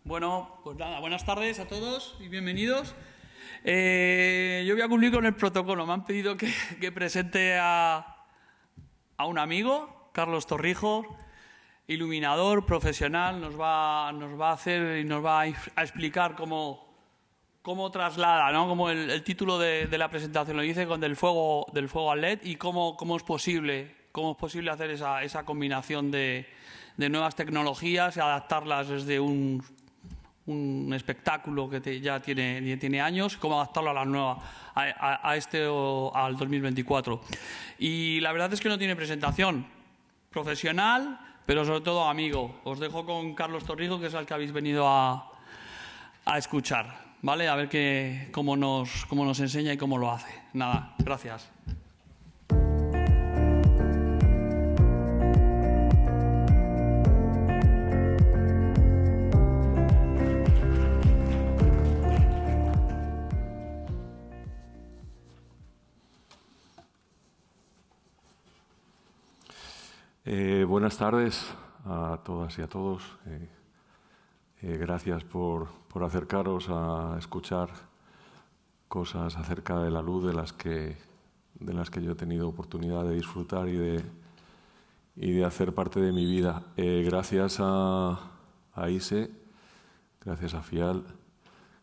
Bueno, pues nada, buenas tardes a todos y bienvenidos. Yo voy a cumplir con el protocolo. Me han pedido que presente a un amigo, Carlos Torrijos, iluminador, profesional. Nos va a hacer y nos va a explicar cómo traslada, ¿no? Como el título de la presentación lo dice, con del fuego al LED, y cómo es posible hacer esa combinación de nuevas tecnologías y adaptarlas desde un espectáculo que ya tiene años, cómo adaptarlo a las nuevas, al 2024. Y la verdad es que no tiene presentación. Profesional, pero sobre todo amigo. Os dejo con Carlos Torrijos, que es el que habéis venido a escuchar, ¿vale? A ver cómo nos enseña y cómo lo hace. Nada, gracias. Buenas tardes a todas y a todos. Gracias por acercaros a escuchar cosas acerca de la luz de las que yo he tenido oportunidad de disfrutar y de hacer parte de mi vida. Gracias a ISE, gracias a FIAL,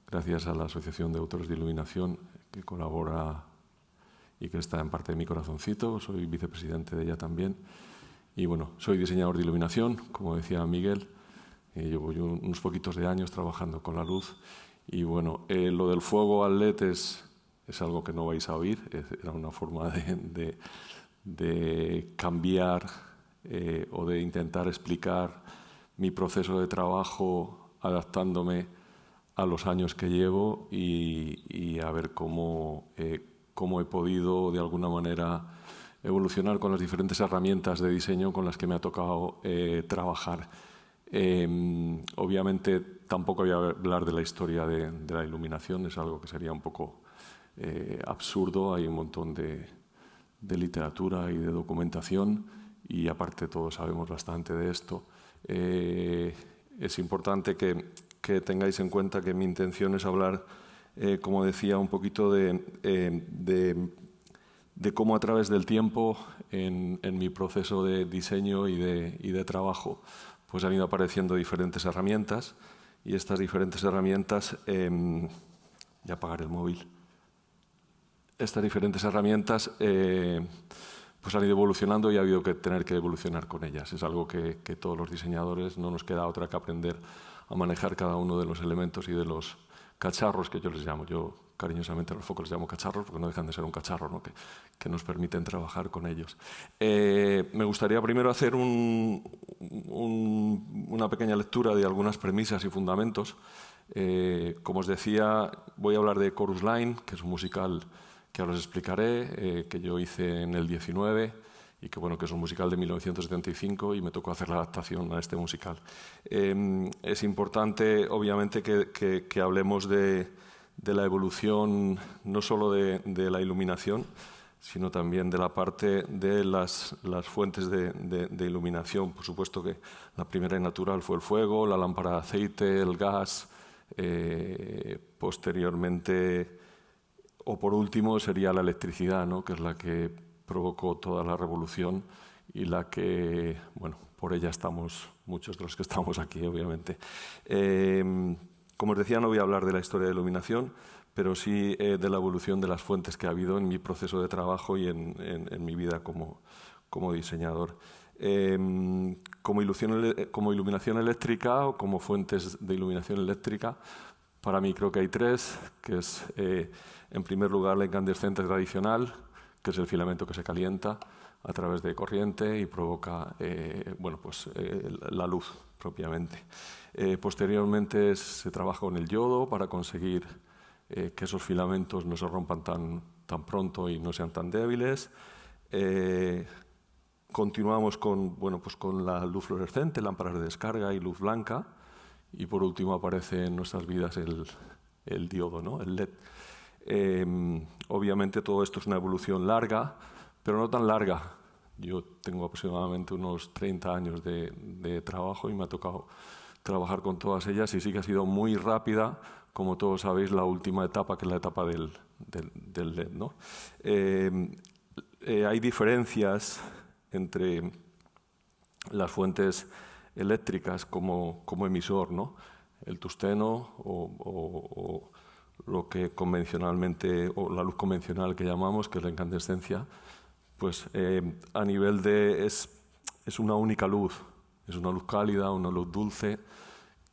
gracias a la Asociación de Autores de Iluminación, que colabora y que está en parte de mi corazoncito. Soy vicepresidente de ella también. Y bueno, soy diseñador de iluminación, como decía Miguel. Llevo unos poquitos de años trabajando con la luz. Y bueno, lo del fuego al LED es algo que no vais a oír. Era una forma de cambiar o de intentar explicar mi proceso de trabajo adaptándome a los años que llevo y a ver cómo he podido de alguna manera evolucionar con las diferentes herramientas de diseño con las que me ha tocado trabajar. Obviamente tampoco voy a hablar de la historia de la iluminación, es algo que sería un poco absurdo. Hay un montón de literatura y de documentación y aparte todos sabemos bastante de esto. Es importante que tengáis en cuenta que mi intención es hablar, como decía, un poquito de cómo a través del tiempo, en mi proceso de diseño y de trabajo, pues han ido apareciendo diferentes herramientas y estas diferentes herramientas, ya apagaré el móvil, estas diferentes herramientas pues han ido evolucionando y ha habido que tener que evolucionar con ellas. Es algo que todos los diseñadores no nos queda otra que aprender a manejar cada uno de los elementos y de los cacharros que yo les llamo. Yo cariñosamente a los focos les llamo cacharros porque no dejan de ser un cacharro, ¿no? que nos permiten trabajar con ellos. Me gustaría primero hacer una pequeña lectura de algunas premisas y fundamentos. Como os decía, voy a hablar de Chorus Line, que es un musical que ahora os explicaré, que yo hice en el 19 y que es un musical de 1975 y me tocó hacer la adaptación a este musical. Es importante, obviamente, que hablemos de la evolución no solo de la iluminación, sino también de la parte de las fuentes de iluminación. Por supuesto que la primera y natural fue el fuego, la lámpara de aceite, el gas. Posteriormente, o por último, sería la electricidad, ¿no? Que es la que provocó toda la revolución y la que, por ella estamos muchos de los que estamos aquí, obviamente. Como os decía, no voy a hablar de la historia de la iluminación, pero sí de la evolución de las fuentes que ha habido en mi proceso de trabajo y en mi vida como diseñador. Como iluminación eléctrica o como fuentes de iluminación eléctrica, para mí creo que hay tres, que es, en primer lugar, la incandescente tradicional, que es el filamento que se calienta a través de corriente y provoca la luz propiamente. Posteriormente se trabaja con el yodo para conseguir que esos filamentos no se rompan tan pronto y no sean tan débiles. Continuamos con la luz fluorescente, lámparas de descarga y luz blanca. Y por último aparece en nuestras vidas el diodo, ¿no? El LED. Obviamente todo esto es una evolución larga, pero no tan larga. Yo tengo aproximadamente unos 30 años de trabajo y me ha tocado trabajar con todas ellas y sí que ha sido muy rápida, como todos sabéis, la última etapa, que es la etapa del LED, ¿no? Hay diferencias entre las fuentes eléctricas como emisor, ¿no? El tungsteno o lo que convencionalmente, o la luz convencional que llamamos, que es la incandescencia, pues a nivel de... es una única luz, es una luz cálida, una luz dulce,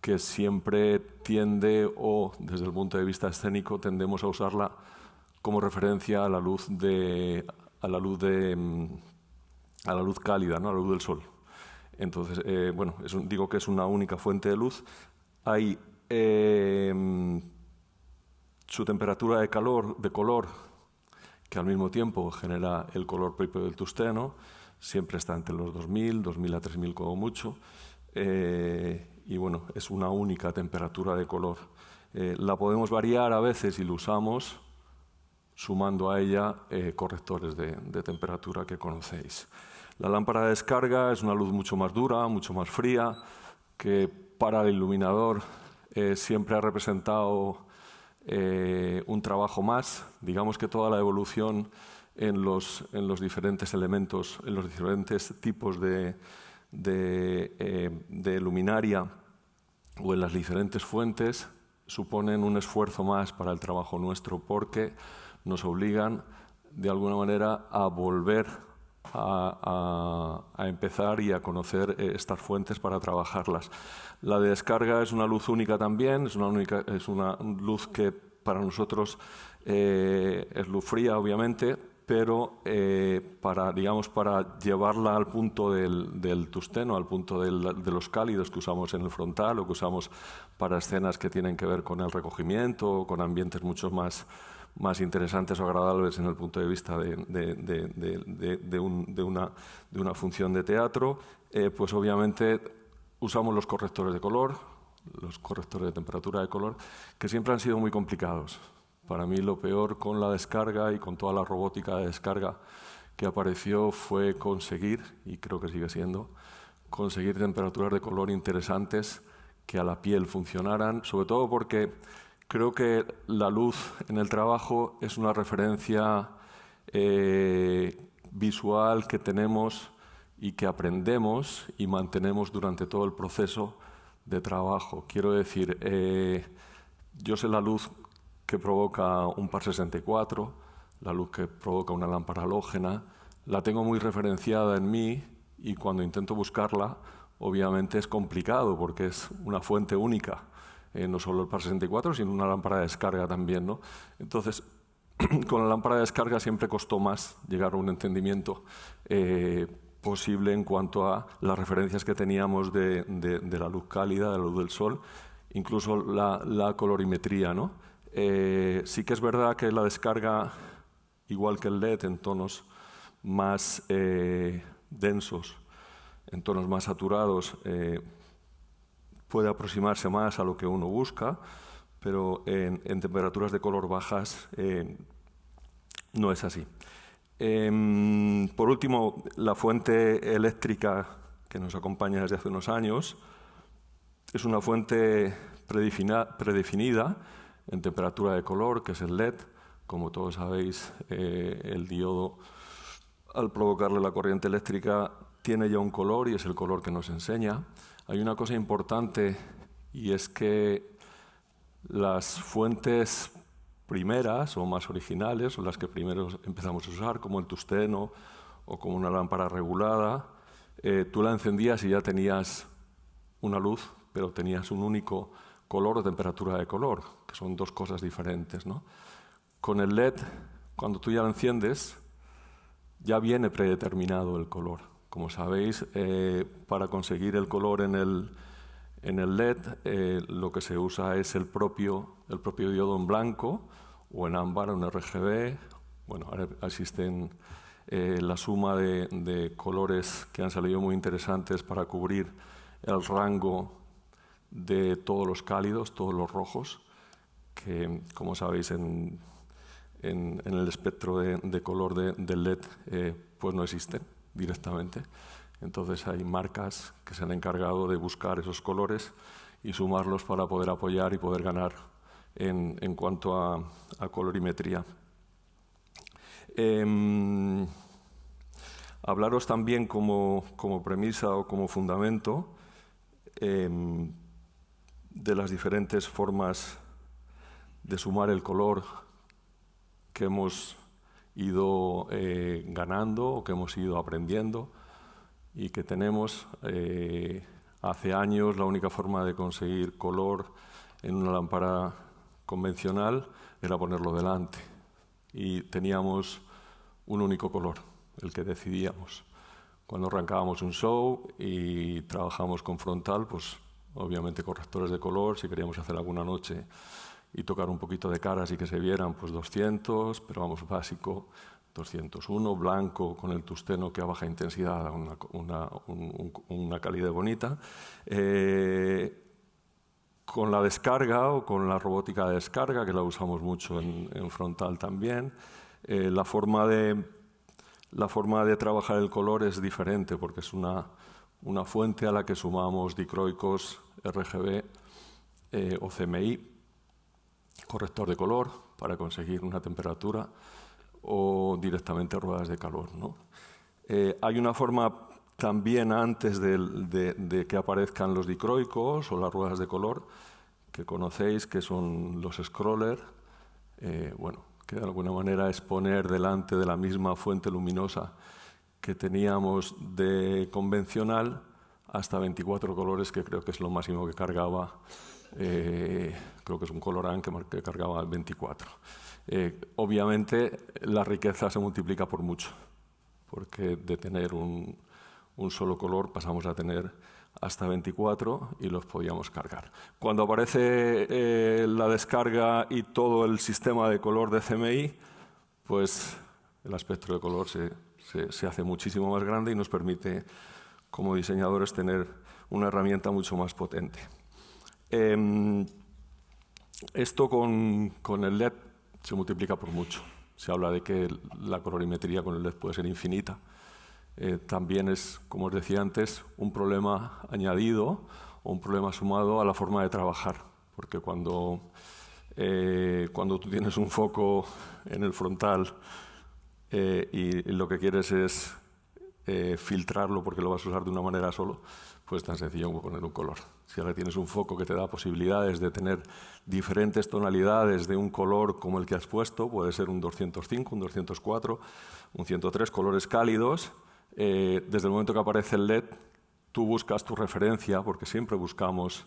que siempre tiende, o desde el punto de vista escénico, tendemos a usarla como referencia a la luz cálida, ¿no? A la luz del sol. Entonces, bueno, digo que es una única fuente de luz. Hay su temperatura de color, que al mismo tiempo genera el color propio del tungsteno, siempre está entre los 2000, 2000 a 3000 como mucho, y bueno, es una única temperatura de color. La podemos variar a veces y lo usamos sumando a ella correctores de temperatura que conocéis. La lámpara de descarga es una luz mucho más dura, mucho más fría, que para el iluminador siempre ha representado un trabajo más. Digamos que toda la evolución en los diferentes elementos, en los diferentes tipos de luminaria o en las diferentes fuentes suponen un esfuerzo más para el trabajo nuestro, porque nos obligan de alguna manera a volver a empezar y a conocer estas fuentes para trabajarlas. La de descarga es una luz única también, es una luz que para nosotros es luz fría, obviamente, pero para llevarla al punto del tungsteno, al punto de los cálidos que usamos en el frontal o que usamos para escenas que tienen que ver con el recogimiento o con ambientes mucho más interesantes o agradables en el punto de vista de una función de teatro, pues obviamente usamos los correctores de color, los correctores de temperatura de color, que siempre han sido muy complicados. Para mí lo peor con la descarga y con toda la robótica de descarga que apareció fue conseguir, y creo que sigue siendo, conseguir temperaturas de color interesantes que a la piel funcionaran, sobre todo porque creo que la luz en el trabajo es una referencia visual que tenemos y que aprendemos y mantenemos durante todo el proceso de trabajo. Quiero decir, yo sé la luz que provoca un par 64, la luz que provoca una lámpara halógena, la tengo muy referenciada en mí y cuando intento buscarla, obviamente es complicado porque es una fuente única. No solo el par 64, sino una lámpara de descarga también, ¿no? Entonces, con la lámpara de descarga siempre costó más llegar a un entendimiento posible en cuanto a las referencias que teníamos de la luz cálida, de la luz del sol, incluso la colorimetría, ¿no? Sí que es verdad que la descarga, igual que el LED, en tonos más densos, en tonos más saturados, puede aproximarse más a lo que uno busca, pero en temperaturas de color bajas no es así. Por último, la fuente eléctrica que nos acompaña desde hace unos años es una fuente predefinida en temperatura de color, que es el LED. Como todos sabéis, el diodo, al provocarle la corriente eléctrica, tiene ya un color y es el color que nos enseña. Hay una cosa importante y es que las fuentes primeras o más originales, o las que primero empezamos a usar, como el tungsteno o como una lámpara regulada, tú la encendías y ya tenías una luz, pero tenías un único color o temperatura de color, que son dos cosas diferentes, ¿no? Con el LED, cuando tú ya lo enciendes, ya viene predeterminado el color. Como sabéis, para conseguir el color en el LED, lo que se usa es el propio diodo en blanco o en ámbar o en RGB. Bueno, ahora existen la suma de colores que han salido muy interesantes para cubrir el rango de todos los cálidos, todos los rojos, que, como sabéis, en el espectro de color del LED pues no existen directamente. Entonces hay marcas que se han encargado de buscar esos colores y sumarlos para poder apoyar y poder ganar en cuanto a colorimetría. Hablaros también como premisa o como fundamento de las diferentes formas de sumar el color que hemos ido ganando o que hemos ido aprendiendo y que tenemos. Hace años la única forma de conseguir color en una lámpara convencional era ponerlo delante y teníamos un único color, el que decidíamos. Cuando arrancábamos un show y trabajamos con frontal, pues obviamente correctores de color, si queríamos hacer alguna noche y tocar un poquito de caras y que se vieran, pues 200, pero vamos, básico, 201, blanco con el tusteno que a baja intensidad da una calidad bonita. Con la descarga o con la robótica de descarga, que la usamos mucho en frontal también, la forma de trabajar el color es diferente porque es una fuente a la que sumamos dicroicos, RGB o CMI, corrector de color para conseguir una temperatura, o directamente ruedas de calor, ¿no? Hay una forma también antes de que aparezcan los dicroicos o las ruedas de color que conocéis, que son los scrollers, bueno, que de alguna manera es poner delante de la misma fuente luminosa que teníamos de convencional hasta 24 colores, que creo que es lo máximo que cargaba. Creo que es un Colorant que cargaba 24. Obviamente la riqueza se multiplica por mucho, porque de tener un solo color pasamos a tener hasta 24 y los podíamos cargar. Cuando aparece la descarga y todo el sistema de color de CMI, pues el espectro de color se hace muchísimo más grande y nos permite, como diseñadores, tener una herramienta mucho más potente. Esto con el LED se multiplica por mucho. Se habla de que la colorimetría con el LED puede ser infinita. También es, como os decía antes, un problema añadido o un problema sumado a la forma de trabajar. Porque cuando tú tienes un foco en el frontal y lo que quieres es filtrarlo porque lo vas a usar de una manera solo, pues tan sencillo como poner un color. Si ahora tienes un foco que te da posibilidades de tener diferentes tonalidades de un color como el que has puesto, puede ser un 205, un 204, un 103, colores cálidos, desde el momento que aparece el LED, tú buscas tu referencia, porque siempre buscamos.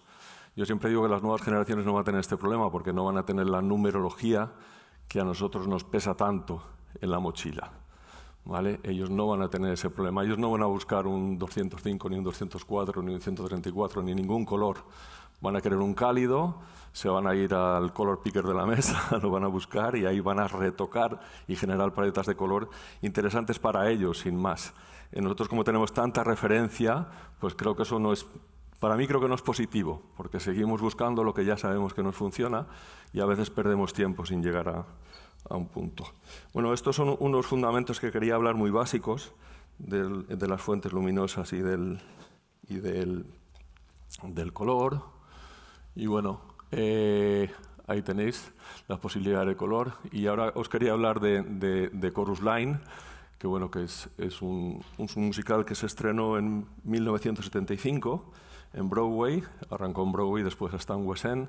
Yo siempre digo que las nuevas generaciones no van a tener este problema porque no van a tener la numerología que a nosotros nos pesa tanto en la mochila. ¿Vale? Ellos no van a tener ese problema. Ellos no van a buscar un 205, ni un 204, ni un 134, ni ningún color. Van a querer un cálido, se van a ir al color picker de la mesa, lo van a buscar y ahí van a retocar y generar paletas de color interesantes para ellos, sin más. Nosotros, como tenemos tanta referencia, pues creo que eso no es... Para mí creo que no es positivo, porque seguimos buscando lo que ya sabemos que nos funciona y a veces perdemos tiempo sin llegar a un punto. Bueno, estos son unos fundamentos que quería hablar muy básicos de las fuentes luminosas y del color. Y bueno, ahí tenéis las posibilidades de color. Y ahora os quería hablar de Chorus Line, que bueno, que es un musical que se estrenó en 1975 en Broadway. Arrancó en Broadway, después hasta en West End.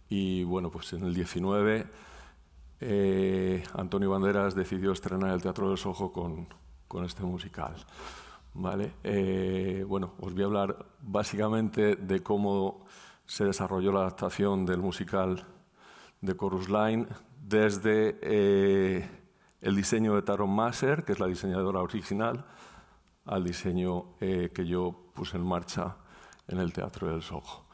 Y bueno, pues en el 19 Antonio Banderas decidió estrenar el Teatro del Soho con este musical. ¿Vale? Bueno, os voy a hablar básicamente de cómo se desarrolló la adaptación del musical de Chorus Line desde el diseño de Taron Maser, que es la diseñadora original, al diseño que yo puse en marcha en el Teatro del Soho.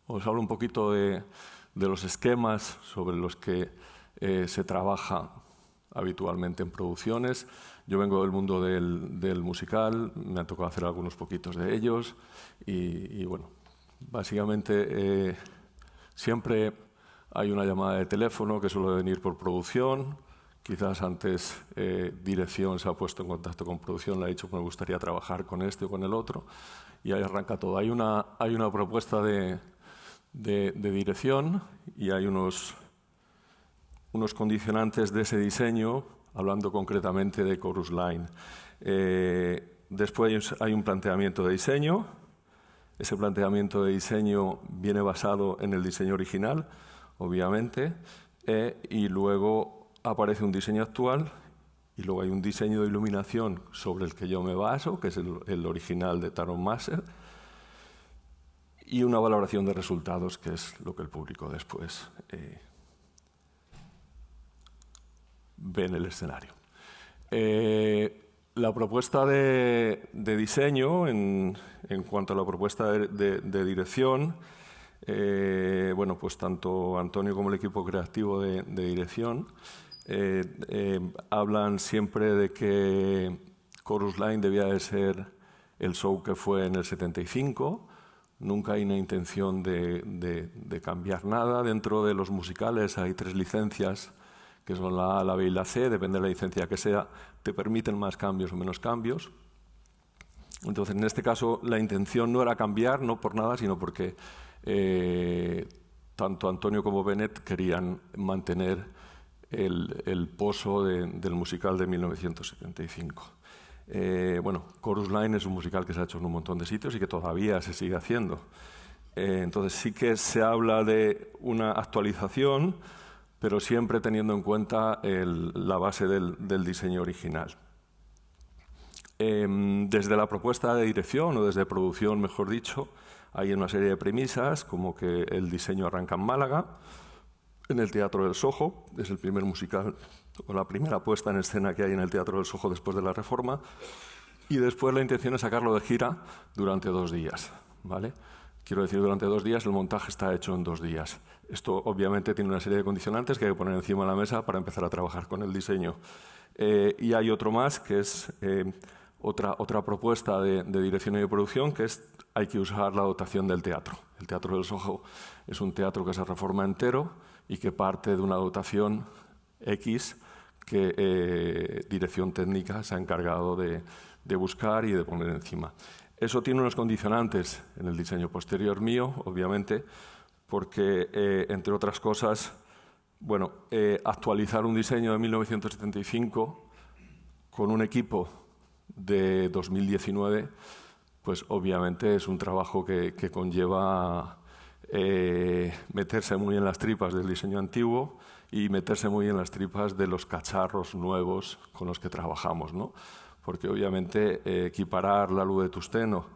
Os hablo un poquito de los esquemas sobre los que se trabaja habitualmente en producciones. Yo vengo del mundo del musical, me ha tocado hacer algunos poquitos de ellos y bueno, básicamente siempre hay una llamada de teléfono que suele venir por producción, Quizás antes dirección se ha puesto en contacto con producción, le ha dicho que me gustaría trabajar con este o con el otro, y ahí arranca todo. Hay una propuesta de dirección y hay unos condicionantes de ese diseño, hablando concretamente de Chorus Line. Después hay un planteamiento de diseño. Ese planteamiento de diseño viene basado en el diseño original, obviamente, y luego aparece un diseño actual y luego hay un diseño de iluminación sobre el que yo me baso, que es el original de Taron Maser, y una valoración de resultados, que es lo que el público después ve en el escenario. La propuesta de diseño, en cuanto a la propuesta de dirección, bueno, pues tanto Antonio como el equipo creativo de dirección hablan siempre de que Chorus Line debía de ser el show que fue en el 75. Nunca hay una intención de cambiar nada. Dentro de los musicales hay 3 licencias, que son la A, la B y la C. Depende de la licencia que sea, te permiten más cambios o menos cambios. Entonces, en este caso, la intención no era cambiar, no por nada, sino porque tanto Antonio como Bennett querían mantener el pozo del musical de 1975. Bueno, Chorus Line es un musical que se ha hecho en un montón de sitios y que todavía se sigue haciendo. Entonces sí que se habla de una actualización, pero siempre teniendo en cuenta la base del diseño original. Desde la propuesta de dirección, o desde producción, mejor dicho, hay una serie de premisas, como que el diseño arranca en Málaga, en el Teatro del Soho, es el primer musical o la primera puesta en escena que hay en el Teatro del Soho después de la Reforma, y después la intención es sacarlo de gira durante 2 días, ¿vale? Quiero decir, durante 2 días el montaje está hecho en 2 días. Esto obviamente tiene una serie de condicionantes que hay que poner encima de la mesa para empezar a trabajar con el diseño. Y hay otro más, que es otra propuesta de dirección y de producción, que es hay que usar la dotación del teatro. El Teatro del Soho es un teatro que se reforma entero y que parte de una dotación X que dirección técnica se ha encargado de buscar y de poner encima. Eso tiene unos condicionantes en el diseño posterior mío, obviamente, porque, entre otras cosas, bueno, actualizar un diseño de 1975 con un equipo de 2019, pues obviamente es un trabajo que conlleva meterse muy en las tripas del diseño antiguo y meterse muy en las tripas de los cacharros nuevos con los que trabajamos, ¿no? Porque obviamente equiparar la luz de tungsteno,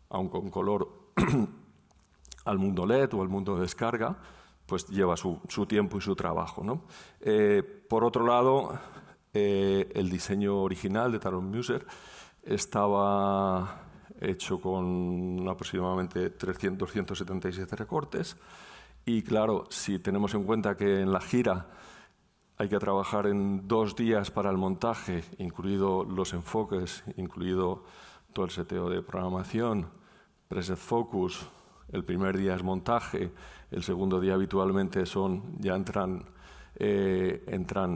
aun con color, al mundo LED o al mundo de descarga, pues lleva su tiempo y su trabajo, ¿no? Por otro lado, el diseño original de Taron Maser estaba hecho con aproximadamente 277 recortes. Y claro, si tenemos en cuenta que en la gira hay que trabajar en 2 días para el montaje, incluido los enfoques, incluido todo el seteo de programación, preset focus, el primer día es montaje, el segundo día habitualmente ya entran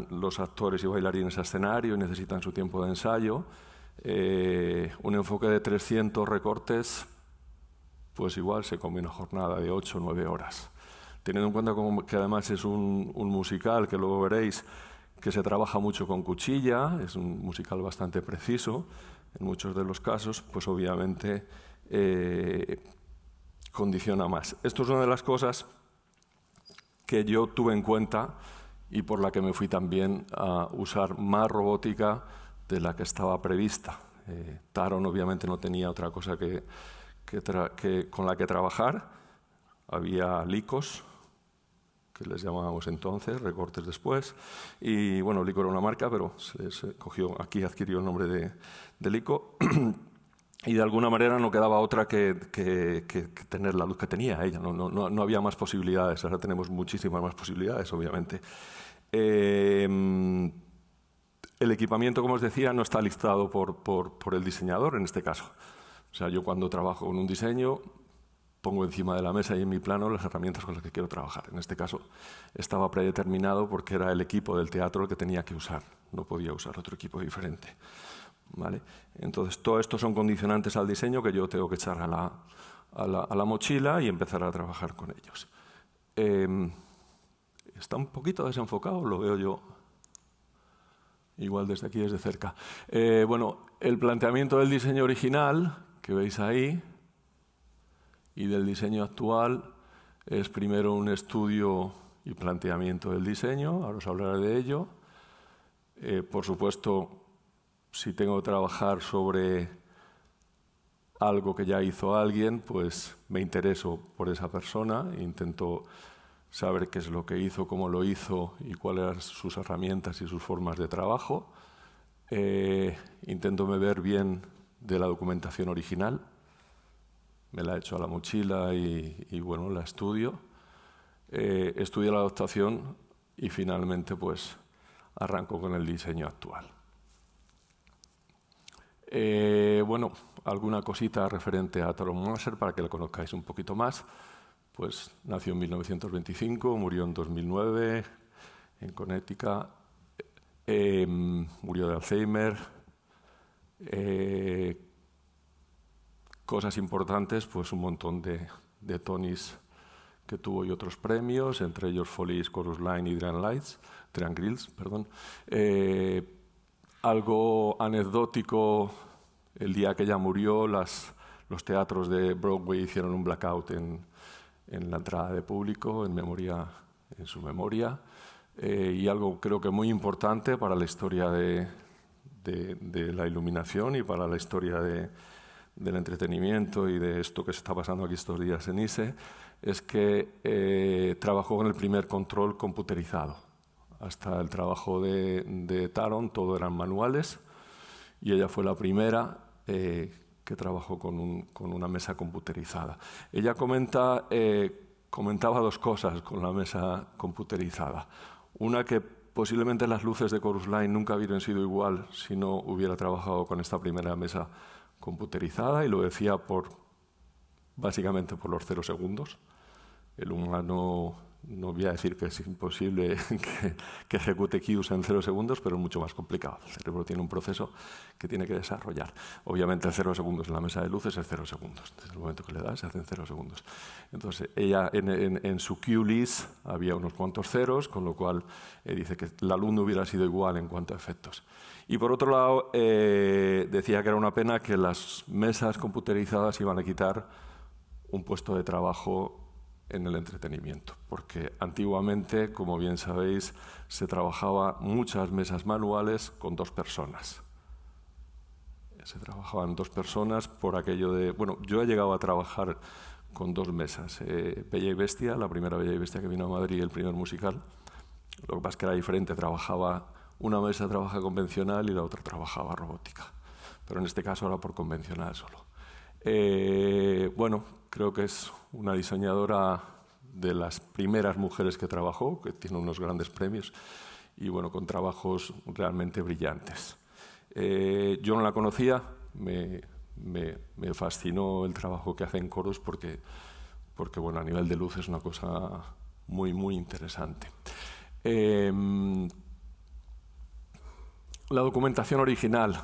los actores y bailarines a escenario y necesitan su tiempo de ensayo. Un enfoque de 300 recortes, pues igual se come una jornada de 8 o 9 horas. Teniendo en cuenta que además es un musical, que luego veréis, que se trabaja mucho con cuchilla, es un musical bastante preciso en muchos de los casos, pues obviamente condiciona más. Esto es una de las cosas que yo tuve en cuenta y por la que me fui también a usar más robótica de la que estaba prevista. Taron obviamente no tenía otra cosa con la que trabajar. Había licos, que les llamábamos entonces, recortes después. Y bueno, Lico era una marca, pero se cogió, aquí adquirió el nombre de Lico. Y de alguna manera no quedaba otra que tener la luz que tenía ella. No había más posibilidades. Ahora tenemos muchísimas más posibilidades, obviamente. El equipamiento, como os decía, no está listado por el diseñador en este caso. O sea, yo cuando trabajo en un diseño, pongo encima de la mesa y en mi plano las herramientas con las que quiero trabajar. En este caso estaba predeterminado porque era el equipo del teatro el que tenía que usar, no podía usar otro equipo diferente. ¿Vale? Entonces, todo esto son condicionantes al diseño que yo tengo que echar a la mochila y empezar a trabajar con ellos. Está un poquito desenfocado, lo veo yo igual desde aquí, desde cerca. Bueno, el planteamiento del diseño original, que veis ahí, y del diseño actual, es primero un estudio y planteamiento del diseño, ahora os hablaré de ello. Por supuesto, si tengo que trabajar sobre algo que ya hizo alguien, pues me intereso por esa persona, intento saber qué es lo que hizo, cómo lo hizo y cuáles eran sus herramientas y sus formas de trabajo. Intento beber bien de la documentación original, me la echo a la mochila y bueno, la estudio. Estudio la adaptación y finalmente pues arranco con el diseño actual. Bueno, alguna cosita referente a Tharon Moser para que lo conozcáis un poquito más. Pues nació en 1925, murió en 2009 en Connecticut, murió de Alzheimer. Cosas importantes, pues un montón de Tonys que tuvo y otros premios, entre ellos Follies, Chorus Line y Adrian Grills, perdón. Algo anecdótico, el día que ella murió, los teatros de Broadway hicieron un blackout en la entrada de público, en su memoria, y algo creo que muy importante para la historia de la iluminación y para la historia del entretenimiento y de esto que se está pasando aquí estos días en ISE, es que trabajó con el primer control computerizado. Hasta el trabajo de Tharon todo eran manuales y ella fue la primera que trabajó con una mesa computerizada. Ella comentaba dos cosas con la mesa computerizada. Una, que posiblemente las luces de Chorus Line nunca hubieran sido igual si no hubiera trabajado con esta primera mesa computerizada, y lo decía básicamente por los 0 segundos. El humano, no voy a decir que es imposible que ejecute cues en 0 segundos, pero es mucho más complicado. El cerebro tiene un proceso que tiene que desarrollar. Obviamente el 0 segundos en la mesa de luces es 0 segundos. Desde el momento que le das se hacen 0 segundos. Entonces ella en su cue list había unos cuantos ceros, con lo cual dice que la luz no hubiera sido igual en cuanto a efectos. Y por otro lado decía que era una pena que las mesas computerizadas iban a quitar un puesto de trabajo en el entretenimiento, porque antiguamente, como bien sabéis, se trabajaba muchas mesas manuales con 2 personas. Se trabajaban 2 personas por aquello de... Bueno, yo he llegado a trabajar con 2 mesas. Bella y Bestia, la primera Bella y Bestia que vino a Madrid, el primer musical. Lo que pasa es que era diferente, una mesa trabaja convencional y la otra trabajaba robótica. Pero en este caso era por convencional solo. Bueno, creo que es una diseñadora de las primeras mujeres que trabajó, que tiene unos grandes premios y bueno, con trabajos realmente brillantes. Yo no la conocía, me fascinó el trabajo que hace en Chorus porque bueno, a nivel de luz es una cosa muy, muy interesante. La documentación original,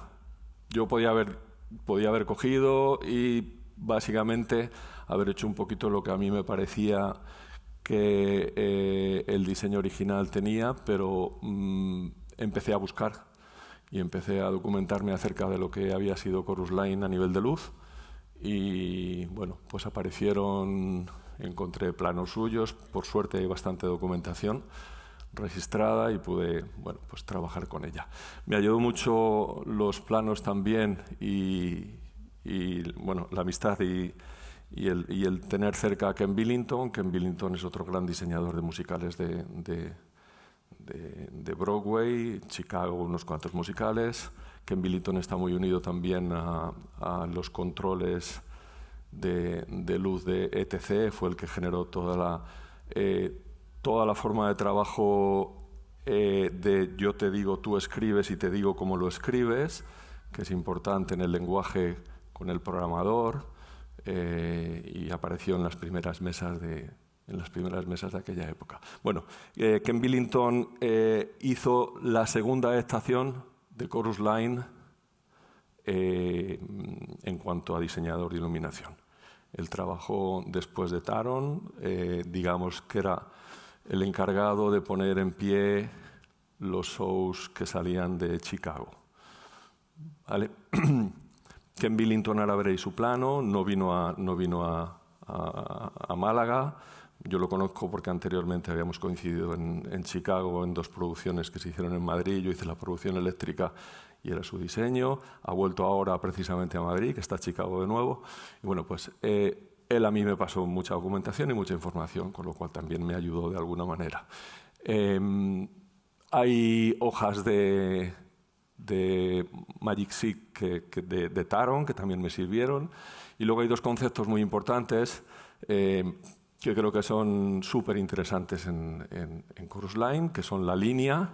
yo podía haber cogido y básicamente haber hecho un poquito lo que a mí me parecía que el diseño original tenía, pero empecé a buscar y empecé a documentarme acerca de lo que había sido Chorus Line a nivel de luz y bueno, pues encontré planos suyos, por suerte hay bastante documentación registrada y pude pues trabajar con ella. Me ayudó mucho los planos también y bueno, la amistad y el tener cerca a Ken Billington. Ken Billington es otro gran diseñador de musicales de Broadway, Chicago, unos cuantos musicales. Ken Billington está muy unido también a los controles de luz de ETC, fue el que generó toda la forma de trabajo de yo te digo, tú escribes y te digo cómo lo escribes, que es importante en el lenguaje con el programador. y apareció en las primeras mesas de aquella época. Bueno, Ken Billington hizo la segunda estación de Chorus Line en cuanto a diseñador de iluminación. Él trabajó después de Taron, digamos que era el encargado de poner en pie los shows que salían de Chicago. ¿Vale? Ken Billington, ahora veréis su plano, no vino a Málaga. Yo lo conozco porque anteriormente habíamos coincidido en Chicago en 2 producciones que se hicieron en Madrid. Yo hice la producción eléctrica y era su diseño. Ha vuelto ahora precisamente a Madrid, que está Chicago de nuevo. Y bueno, pues él a mí me pasó mucha documentación y mucha información, con lo cual también me ayudó de alguna manera. Hay hojas de Magic Sig de Taron, que también me sirvieron. Y luego hay 2 conceptos muy importantes que creo que son súper interesantes en Chorus Line, que son la línea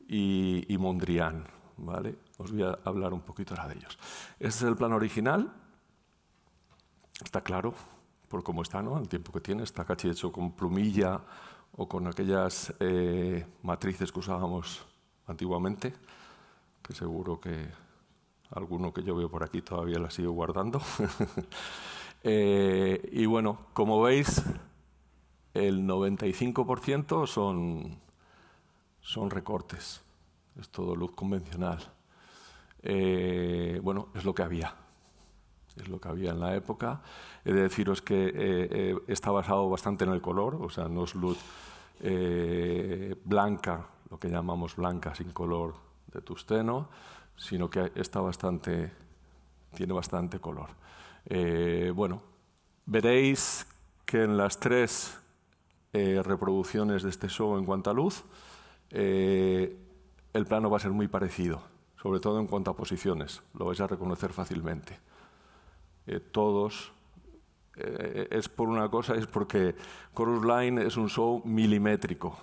y Mondrian, ¿vale? Os voy a hablar un poquito ahora de ellos. Este es el plano original. Está claro por cómo está, ¿no? El tiempo que tiene. Está casi hecho con plumilla o con aquellas matrices que usábamos antiguamente, que seguro que alguno que yo veo por aquí todavía la sigue guardando. Y bueno, como veis, el 95% son recortes. Es todo luz convencional. Bueno, es lo que había. Es lo que había en la época. He de deciros que está basado bastante en el color, o sea, no es luz blanca, lo que llamamos blanca sin color de tungsteno, sino que tiene bastante color. Bueno, veréis que en las 3 reproducciones de este show en cuanto a luz, el plano va a ser muy parecido, sobre todo en cuanto a posiciones, lo vais a reconocer fácilmente. Todos, es por una cosa, es porque Chorus Line es un show milimétrico,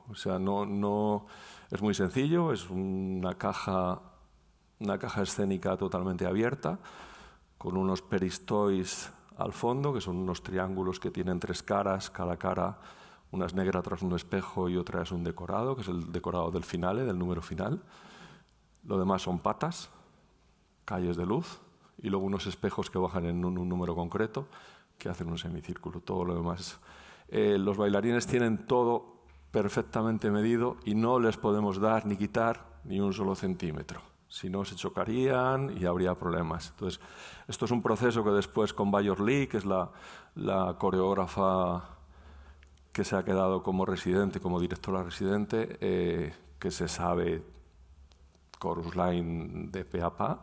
o sea, no es muy sencillo, es una caja escénica totalmente abierta, con unos peristois al fondo, que son unos triángulos que tienen 3 caras, cada cara una es negra tras un espejo y otra es un decorado, que es el decorado del finale, del número final. Lo demás son patas, calles de luz, y luego unos espejos que bajan en un número concreto, que hacen un semicírculo. Todo lo demás. Los bailarines tienen todo perfectamente medido y no les podemos dar ni quitar ni un solo centímetro. Si no, se chocarían y habría problemas. Entonces, esto es un proceso que después con Bayor Lee, que es la coreógrafa que se ha quedado como residente, como directora residente, que se sabe Chorus Line de pe a pa,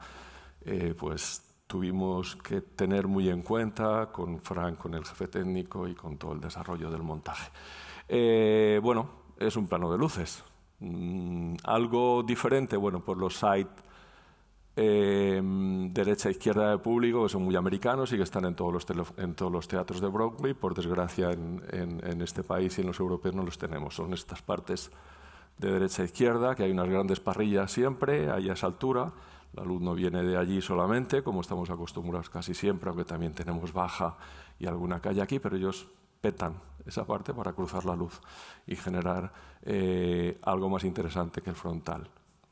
pues tuvimos que tener muy en cuenta con Frank, con el jefe técnico y con todo el desarrollo del montaje. Bueno, es un plano de luces. Algo diferente, bueno, pues los side derecha e izquierda de público, que son muy americanos y que están en todos los teatros de Broadway. Por desgracia, en este país y en los europeos no los tenemos. Son estas partes de derecha e izquierda, que hay unas grandes parrillas siempre, a esa altura. La luz no viene de allí solamente, como estamos acostumbrados casi siempre, aunque también tenemos baja y alguna calle aquí, pero ellos petan esa parte para cruzar la luz y generar algo más interesante que el frontal,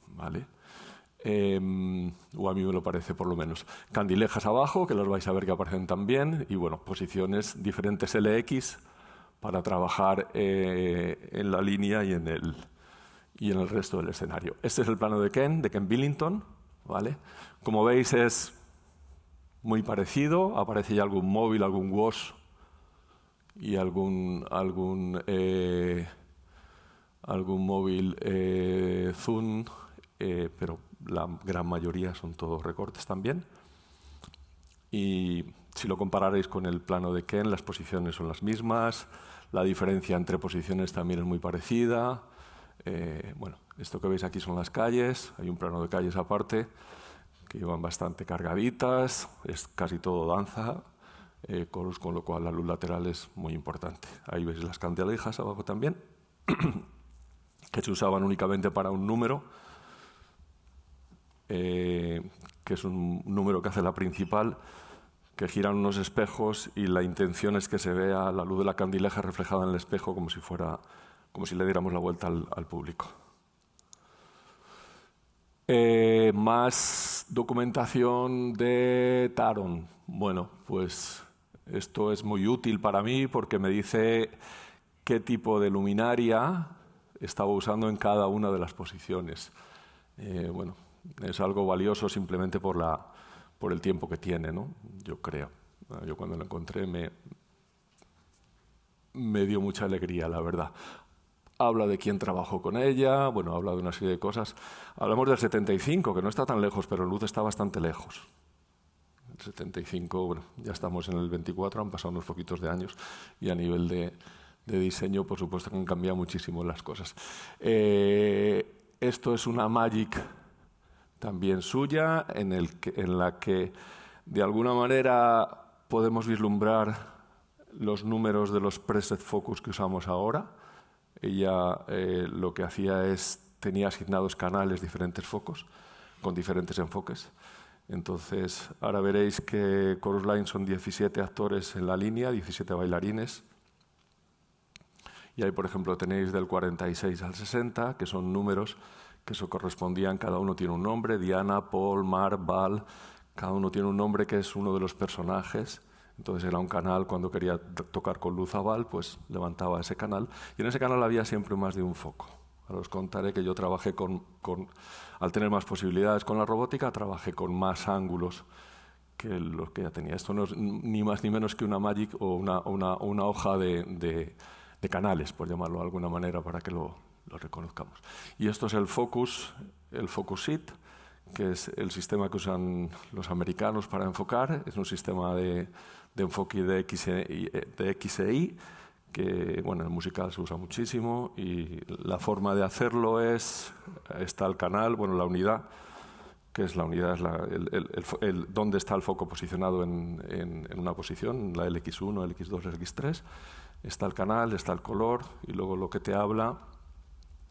¿vale? O a mí me lo parece, por lo menos. Candilejas abajo, que los vais a ver que aparecen también, y bueno, posiciones diferentes LX para trabajar en la línea y en el resto del escenario. Este es el plano de Ken Billington, ¿vale? Como veis, es muy parecido. Aparece ya algún móvil, algún wash y algún móvil zoom, pero la gran mayoría son todos recortes también. Y si lo compararéis con el plano de Ken, las posiciones son las mismas, la diferencia entre posiciones también es muy parecida. Bueno, esto que veis aquí son las calles, hay un plano de calles aparte que llevan bastante cargaditas, es casi todo danza, con lo cual la luz lateral es muy importante. Ahí veis las candilejas abajo también, que se usaban únicamente para un número. que es un número que hace la principal, que giran unos espejos y la intención es que se vea la luz de la candileja reflejada en el espejo como si le diéramos la vuelta al público. Más documentación de Taron. Bueno, pues esto es muy útil para mí porque me dice qué tipo de luminaria estaba usando en cada una de las posiciones. Bueno, es algo valioso simplemente por el tiempo que tiene, ¿no? Yo creo. Yo cuando lo encontré me dio mucha alegría, la verdad. Habla de quién trabajó con ella, bueno, habla de una serie de cosas. Hablamos del 75, que no está tan lejos, pero en luz está bastante lejos. El 75, bueno, ya estamos en el 24, han pasado unos poquitos de años y a nivel de diseño, por supuesto que han cambiado muchísimo las cosas. Esto es una Magic también suya, en la que de alguna manera podemos vislumbrar los números de los preset focus que usamos ahora. Ella lo que hacía tenía asignados canales, diferentes focos, con diferentes enfoques. Entonces, ahora veréis que Chorus Line son 17 actores en la línea, 17 bailarines. Y ahí, por ejemplo, tenéis del 46 al 60, que son números que eso correspondían, cada uno tiene un nombre, Diana, Paul, Mar, Val, cada uno tiene un nombre que es uno de los personajes. Entonces era un canal, cuando quería tocar con luz a Val, pues levantaba ese canal. Y en ese canal había siempre más de un foco. Ahora os contaré que yo trabajé al tener más posibilidades con la robótica, trabajé con más ángulos que los que ya tenía. Esto no es ni más ni menos que una Magic o una hoja de canales, por llamarlo de alguna manera, para que lo reconozcamos. Y esto es el Focus It, que es el sistema que usan los americanos para enfocar. Es un sistema de enfoque de X e Y, que bueno, en musical se usa muchísimo, y la forma de hacerlo está el canal, bueno, la unidad, que es la unidad, es dónde está el foco posicionado en una posición, la LX1, LX2, LX3, está el canal, está el color, y luego lo que te habla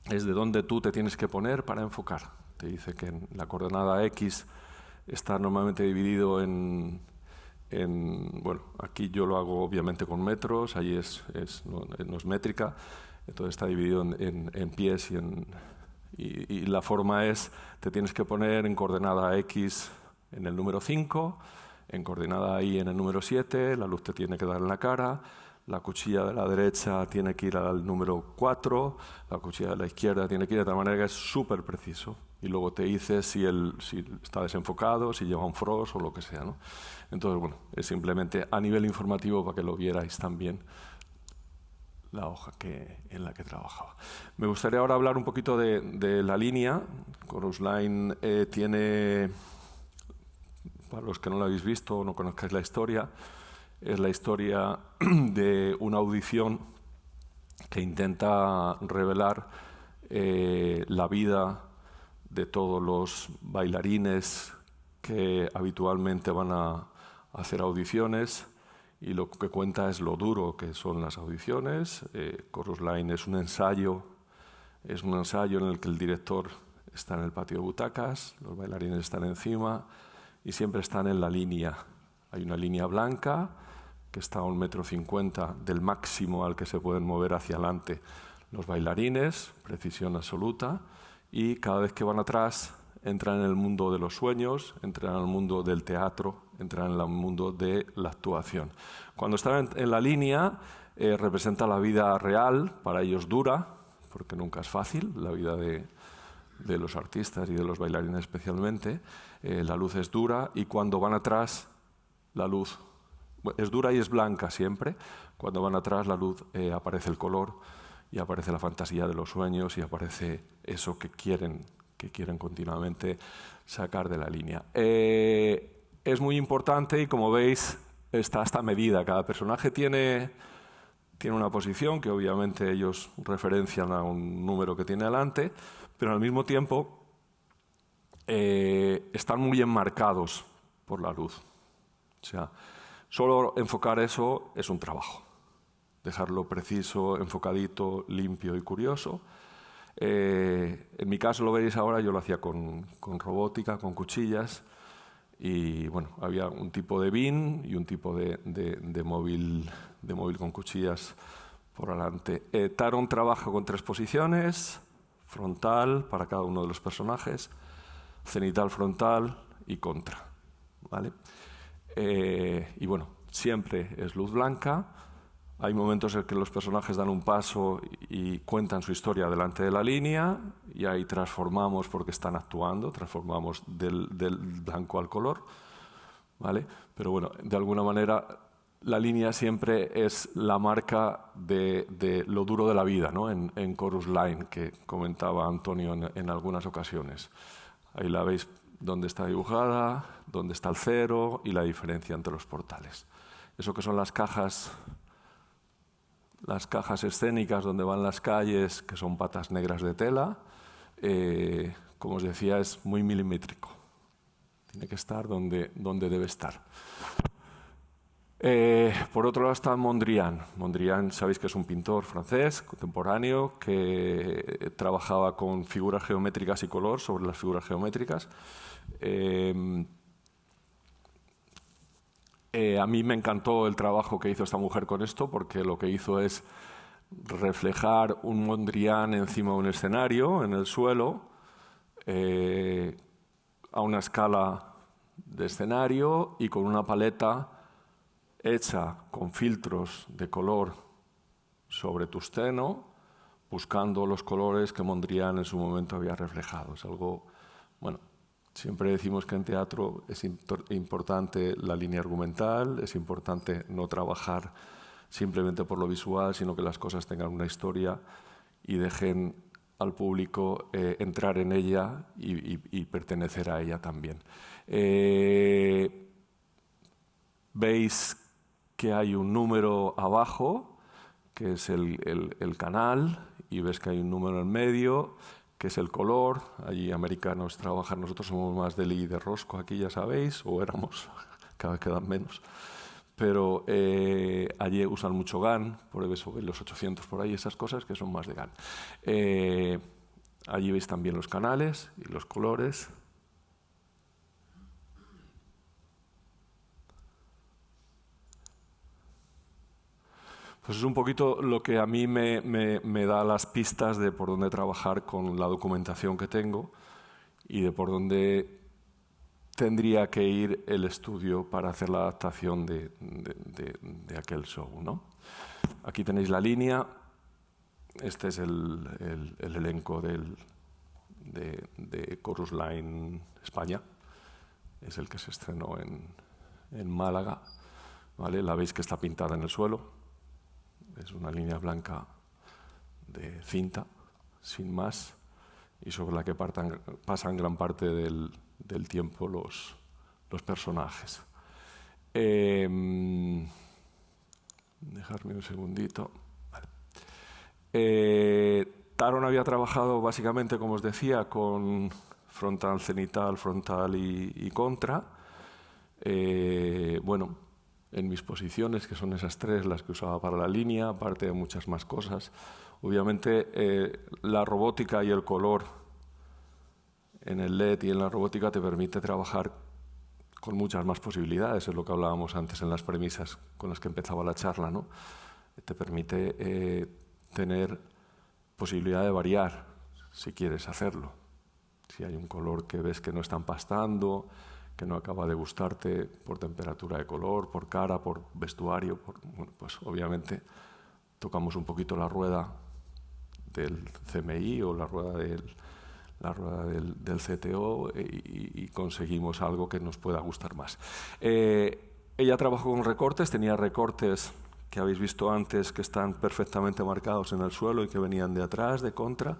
es de dónde tú te tienes que poner para enfocar. Te dice que en la coordenada X está normalmente dividido bueno, aquí yo lo hago obviamente con metros, ahí no es métrica, entonces está dividido en pies y la forma te tienes que poner en coordenada X en el número 5, en coordenada Y en el número 7, la luz te tiene que dar en la cara, la cuchilla de la derecha tiene que ir al número 4, la cuchilla de la izquierda tiene que ir de tal manera que es súper preciso. Y luego te dice si está desenfocado, si lleva un frost o lo que sea, ¿no? Entonces, bueno, es simplemente a nivel informativo para que lo vierais también la hoja en la que trabajaba. Me gustaría ahora hablar un poquito de la línea. Chorus Line tiene, para los que no lo habéis visto o no conozcáis la historia, es la historia de una audición que intenta revelar la vida de todos los bailarines que habitualmente van a hacer audiciones, y lo que cuenta es lo duro que son las audiciones. Chorus Line es un ensayo en el que el director está en el patio de butacas, los bailarines están encima y siempre están en la línea. Hay una línea blanca que está a 1,50 m del máximo al que se pueden mover hacia adelante los bailarines, precisión absoluta, y cada vez que van atrás entran en el mundo de los sueños, entran en el mundo del teatro, entran en el mundo de la actuación. Cuando están en la línea representa la vida real, para ellos dura, porque nunca es fácil, la vida de los artistas y de los bailarines especialmente. La luz es dura, y cuando van atrás la luz es dura y es blanca siempre. Cuando van atrás la luz aparece el color y aparece la fantasía de los sueños y aparece eso que quieren continuamente sacar de la línea. Es muy importante y, como veis, está hasta medida. Cada personaje tiene una posición que obviamente ellos referencian a un número que tiene delante, pero al mismo tiempo están muy enmarcados por la luz. O sea, solo enfocar eso es un trabajo. Dejarlo preciso, enfocadito, limpio y curioso. En mi caso, lo veis ahora, yo lo hacía con robótica, con cuchillas. Y bueno, había un tipo de bin y un tipo de móvil con cuchillas por delante. Taron trabaja con 3 posiciones, frontal para cada uno de los personajes, cenital, frontal y contra, ¿vale? Y bueno, siempre es luz blanca. Hay momentos en que los personajes dan un paso y cuentan su historia delante de la línea, y ahí transformamos porque están actuando, transformamos del blanco al color, ¿vale? Pero bueno, de alguna manera la línea siempre es la marca de lo duro de la vida, ¿no? En Chorus Line, que comentaba Antonio en algunas ocasiones. Ahí la veis dónde está dibujada, dónde está el cero y la diferencia entre los portales. Eso que son las cajas escénicas donde van las calles, que son patas negras de tela, como os decía, es muy milimétrico. Tiene que estar donde debe estar. Por otro lado está Mondrian. Mondrian, sabéis que es un pintor francés contemporáneo que trabajaba con figuras geométricas y color sobre las figuras geométricas. A mí me encantó el trabajo que hizo esta mujer con esto, porque lo que hizo es reflejar un Mondrian encima de un escenario, en el suelo, a una escala de escenario y con una paleta hecha con filtros de color sobre tusteno, buscando los colores que Mondrian en su momento había reflejado. Es algo, bueno, siempre decimos que en teatro es importante la línea argumental, es importante no trabajar simplemente por lo visual, sino que las cosas tengan una historia y dejen al público entrar en ella y pertenecer a ella también. Veis que hay un número abajo, que es el canal, y ves que hay un número en medio, que es el color. Allí americanos trabajan, nosotros somos más de rosco aquí, ya sabéis, o éramos, cada vez quedan menos. Pero allí usan mucho GAN, por eso los 800 por ahí, esas cosas que son más de GAN. Allí veis también los canales y los colores. Pues es un poquito lo que a mí me da las pistas de por dónde trabajar con la documentación que tengo y de por dónde tendría que ir el estudio para hacer la adaptación de aquel show, ¿no? Aquí tenéis la línea. Este es el elenco de Chorus Line España. Es el que se estrenó en Málaga, ¿vale? La veis que está pintada en el suelo. Es una línea blanca de cinta, sin más, y sobre la que pasan gran parte del tiempo los personajes. Dejarme un segundito. Vale. Taron había trabajado básicamente, como os decía, con frontal, cenital, frontal y contra. Bueno, en mis posiciones, que son esas 3 las que usaba para la línea, aparte de muchas más cosas. Obviamente, la robótica y el color en el LED y en la robótica te permite trabajar con muchas más posibilidades, es lo que hablábamos antes en las premisas con las que empezaba la charla, ¿no? Te permite tener posibilidad de variar, si quieres hacerlo. Si hay un color que ves que no está empastando, que no acaba de gustarte por temperatura de color, por cara, por vestuario, bueno, pues obviamente tocamos un poquito la rueda del CMI o la rueda del CTO y conseguimos algo que nos pueda gustar más. Ella trabajó con recortes, tenía recortes que habéis visto antes que están perfectamente marcados en el suelo y que venían de atrás, de contra.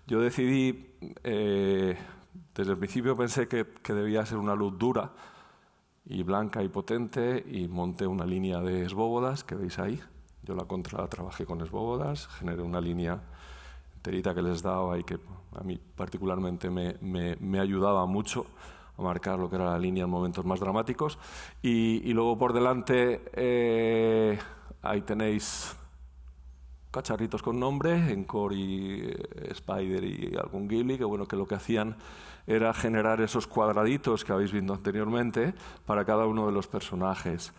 Yo decidí, desde el principio pensé que debía ser una luz dura y blanca y potente, y monté una línea de esbóbodas que veis ahí. Yo la contra la trabajé con esbóbodas, generé una línea enterita que les daba y que a mí particularmente me ayudaba mucho a marcar lo que era la línea en momentos más dramáticos. Y luego por delante ahí tenéis cacharritos con nombre, Encore y Spider y algún Ghibli, que bueno, que lo que hacían era generar esos cuadraditos que habéis visto anteriormente para cada uno de los personajes.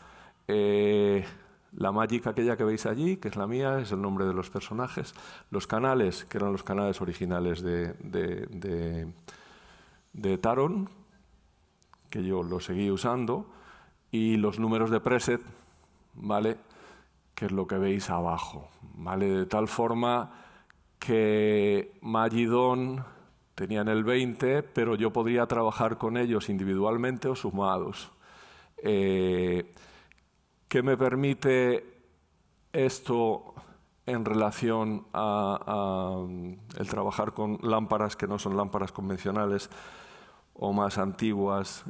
La Magic aquella que veis allí, que es la mía, es el nombre de los personajes. Los canales, que eran los canales originales de Taron, que yo los seguí usando, y los números de preset, ¿vale?, que es lo que veis abajo, ¿vale? De tal forma que Magidon tenían el 20, pero yo podría trabajar con ellos individualmente o sumados. ¿Qué me permite esto en relación a el trabajar con lámparas que no son lámparas convencionales o más antiguas?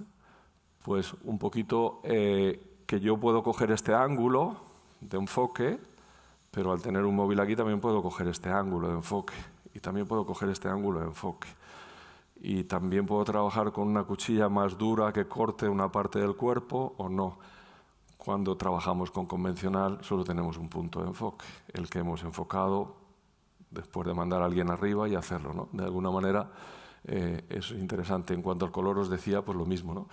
Pues un poquito que yo puedo coger este ángulo de enfoque, pero al tener un móvil aquí también puedo coger este ángulo de enfoque y también puedo coger este ángulo de enfoque. Y también puedo trabajar con una cuchilla más dura que corte una parte del cuerpo o no. Cuando trabajamos con convencional solo tenemos un punto de enfoque, el que hemos enfocado después de mandar a alguien arriba y hacerlo, ¿no? De alguna manera es interesante. En cuanto al color os decía, pues lo mismo, ¿no?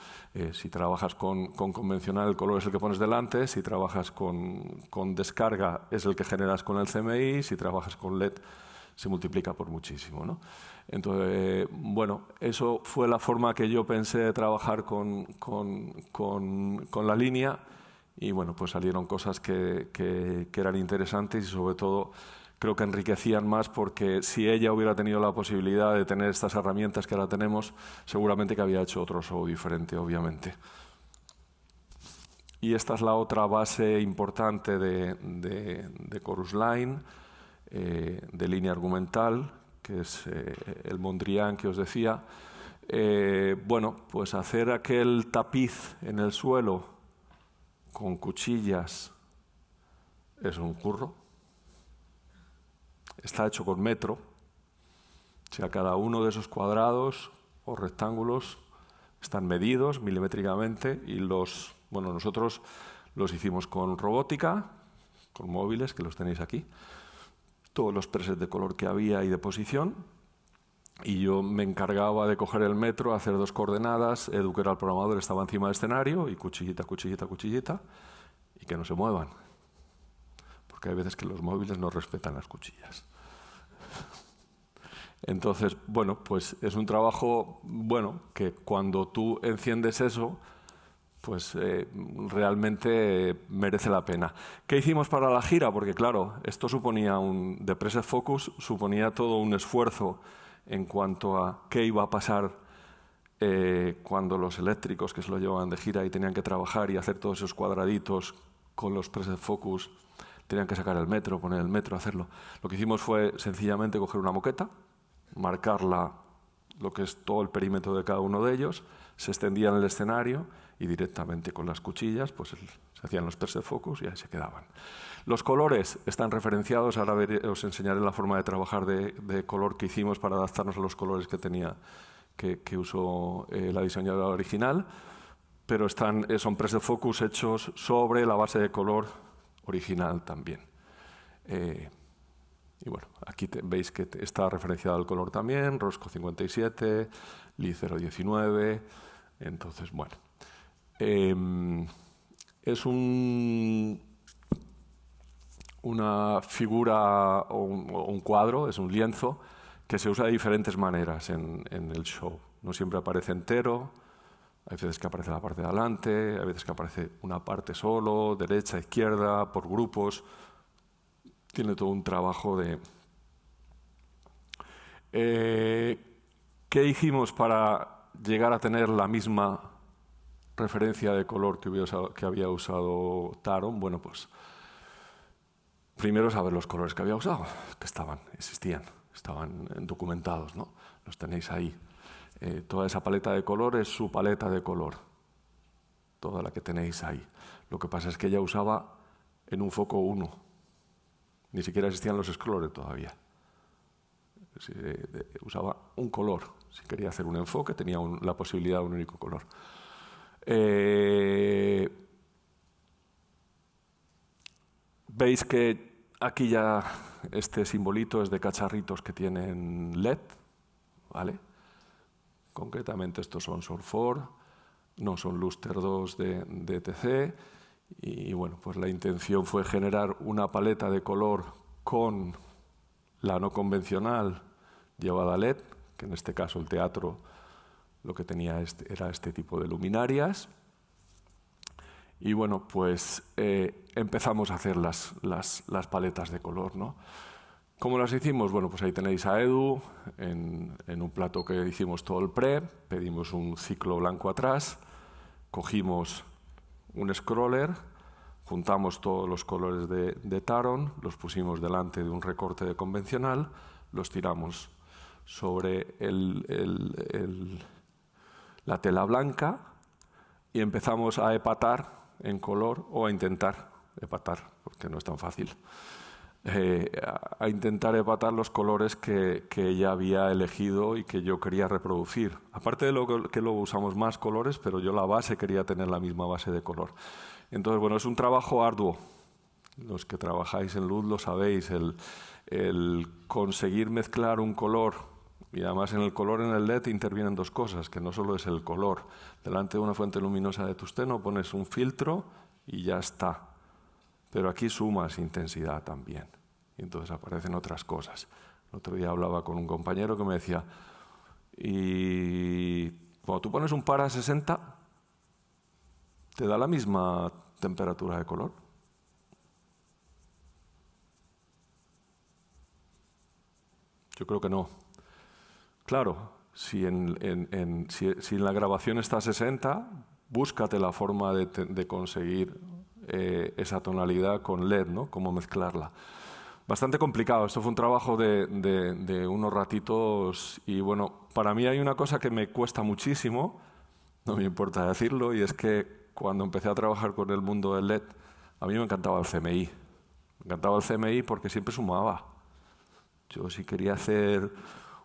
Si trabajas con convencional, el color es el que pones delante. Si trabajas con descarga, es el que generas con el CMI. Si trabajas con LED, se multiplica por muchísimo, ¿no? Entonces, bueno, eso fue la forma que yo pensé de trabajar con la línea y, bueno, pues salieron cosas que eran interesantes y, sobre todo, creo que enriquecían más, porque si ella hubiera tenido la posibilidad de tener estas herramientas que ahora tenemos, seguramente que había hecho otro show diferente, obviamente. Y esta es la otra base importante de Chorus Line, de línea argumental, que es el Mondrian que os decía. Bueno, pues hacer aquel tapiz en el suelo con cuchillas es un curro. Está hecho con metro. O sea, cada uno de esos cuadrados o rectángulos están medidos milimétricamente y bueno, nosotros los hicimos con robótica, con móviles, que los tenéis aquí, todos los presets de color que había y de posición, y yo me encargaba de coger el metro, hacer 2 coordenadas. Edu, que era el programador, estaba encima del escenario y cuchillita, cuchillita, cuchillita, y que no se muevan, porque hay veces que los móviles no respetan las cuchillas. Entonces, bueno, pues es un trabajo, bueno, que cuando tú enciendes eso, pues realmente merece la pena. ¿Qué hicimos para la gira? Porque claro, esto suponía de Preset Focus, suponía todo un esfuerzo en cuanto a qué iba a pasar cuando los eléctricos que se lo llevaban de gira y tenían que trabajar y hacer todos esos cuadraditos con los Preset Focus, tenían que sacar el metro, poner el metro, hacerlo. Lo que hicimos fue sencillamente coger una moqueta, marcarla, lo que es todo el perímetro de cada uno de ellos, se extendía en el escenario y directamente con las cuchillas pues se hacían los Preset Focus y ahí se quedaban. Los colores están referenciados. Ahora os enseñaré la forma de trabajar de color que hicimos para adaptarnos a los colores que usó la diseñadora original, pero son Preset Focus hechos sobre la base de color original también. Y bueno, aquí veis que está referenciado el color también, Rosco 57, Li 019. Entonces, bueno, es una figura o un cuadro, es un lienzo que se usa de diferentes maneras en el show. No siempre aparece entero, hay veces que aparece la parte de adelante, hay veces que aparece una parte solo, derecha, izquierda, por grupos. Tiene todo un trabajo de... ¿Qué hicimos para llegar a tener la misma referencia de color que había usado Taron? Bueno, pues primero saber los colores que había usado, que existían, estaban documentados, ¿no? Los tenéis ahí. Toda esa paleta de color es su paleta de color, toda la que tenéis ahí. Lo que pasa es que ella usaba en un foco 1. Ni siquiera existían los scrollers todavía. Usaba un color. Si quería hacer un enfoque, tenía la posibilidad de un único color. Veis que Aquí ya este simbolito es de cacharritos que tienen LED, ¿vale? Concretamente estos son Solfor, no son Luster 2 de TC, y bueno, pues la intención fue generar una paleta de color con la no convencional llevada a LED, que en este caso el teatro lo que tenía era este tipo de luminarias. Y bueno, pues empezamos a hacer las paletas de color, ¿no? ¿Cómo las hicimos? Bueno, pues ahí tenéis a Edu en un plato que hicimos todo el pre, pedimos un ciclo blanco atrás, cogimos un scroller, juntamos todos los colores de Taron, los pusimos delante de un recorte de convencional, los tiramos sobre la tela blanca y empezamos a epatar en color, o a intentar epatar, porque no es tan fácil, a intentar epatar los colores que ella había elegido y que yo quería reproducir. Aparte de que luego usamos más colores, pero yo la base quería tener la misma base de color. Entonces, bueno, es un trabajo arduo. Los que trabajáis en luz lo sabéis, el conseguir mezclar un color, y además en el color en el LED intervienen dos cosas, que no solo es el color. Delante de una fuente luminosa de tungsteno pones un filtro y ya está. Pero aquí sumas intensidad también. Y entonces aparecen otras cosas. El otro día hablaba con un compañero que me decía, y cuando tú pones un par a 60, ¿te da la misma temperatura de color? Yo creo que no. Claro, si en la grabación está a 60, búscate la forma de conseguir esa tonalidad con LED, ¿no? Cómo mezclarla. Bastante complicado. Esto fue un trabajo de unos ratitos y bueno, para mí hay una cosa que me cuesta muchísimo, no me importa decirlo, y es que cuando empecé a trabajar con el mundo del LED, a mí me encantaba el CMI. Me encantaba el CMI porque siempre sumaba. Yo si quería hacer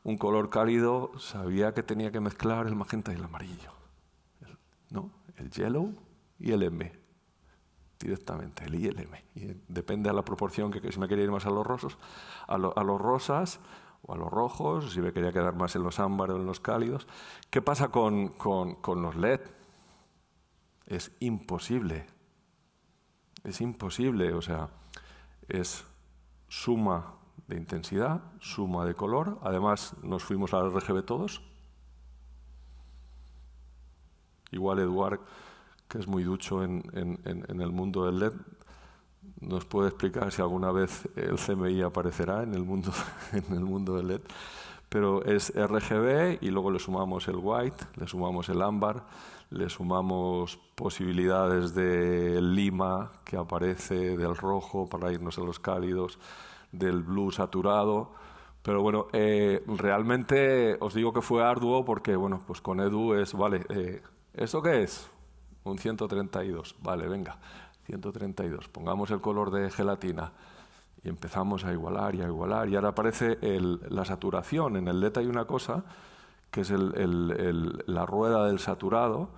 un color cálido, sabía que tenía que mezclar el magenta y el amarillo, ¿no? El yellow y el M, directamente, el I y el M. Y depende de la proporción que si me quería ir más a los rosas, a los rosas o a los rojos, si me quería quedar más en los ámbar o en los cálidos. ¿Qué pasa con los LED? Es imposible. Es imposible, o sea, es suma de intensidad, suma de color. Además, nos fuimos al RGB todos. Igual Eduard, que es muy ducho en el mundo del LED, nos puede explicar si alguna vez el CMI aparecerá en el mundo del LED. Pero es RGB y luego le sumamos el white, le sumamos el ámbar, le sumamos posibilidades de lima que aparece, del rojo para irnos a los cálidos, del blue saturado. Pero bueno, realmente os digo que fue arduo porque, bueno, pues con Edu es, vale, ¿esto qué es? Un 132, vale, venga, 132, pongamos el color de gelatina y empezamos a igualar y ahora aparece la saturación. En el LED hay una cosa que es la rueda del saturado,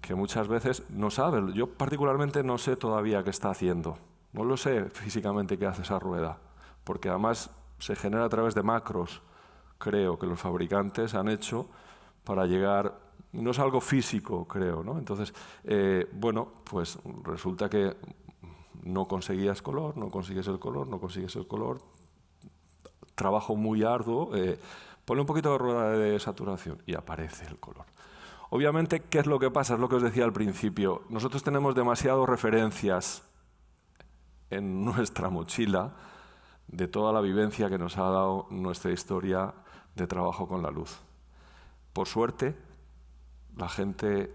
que muchas veces no sabe. Yo particularmente no sé todavía qué está haciendo, no lo sé físicamente qué hace esa rueda, porque además se genera a través de macros, creo, que los fabricantes han hecho para llegar. No es algo físico, creo, ¿no? Entonces, bueno, pues resulta que no conseguías color, no consigues el color, trabajo muy arduo, ponle un poquito de rueda de saturación y aparece el color. Obviamente, ¿qué es lo que pasa? Es lo que os decía al principio. Nosotros tenemos demasiadas referencias en nuestra mochila de toda la vivencia que nos ha dado nuestra historia de trabajo con la luz. Por suerte, la gente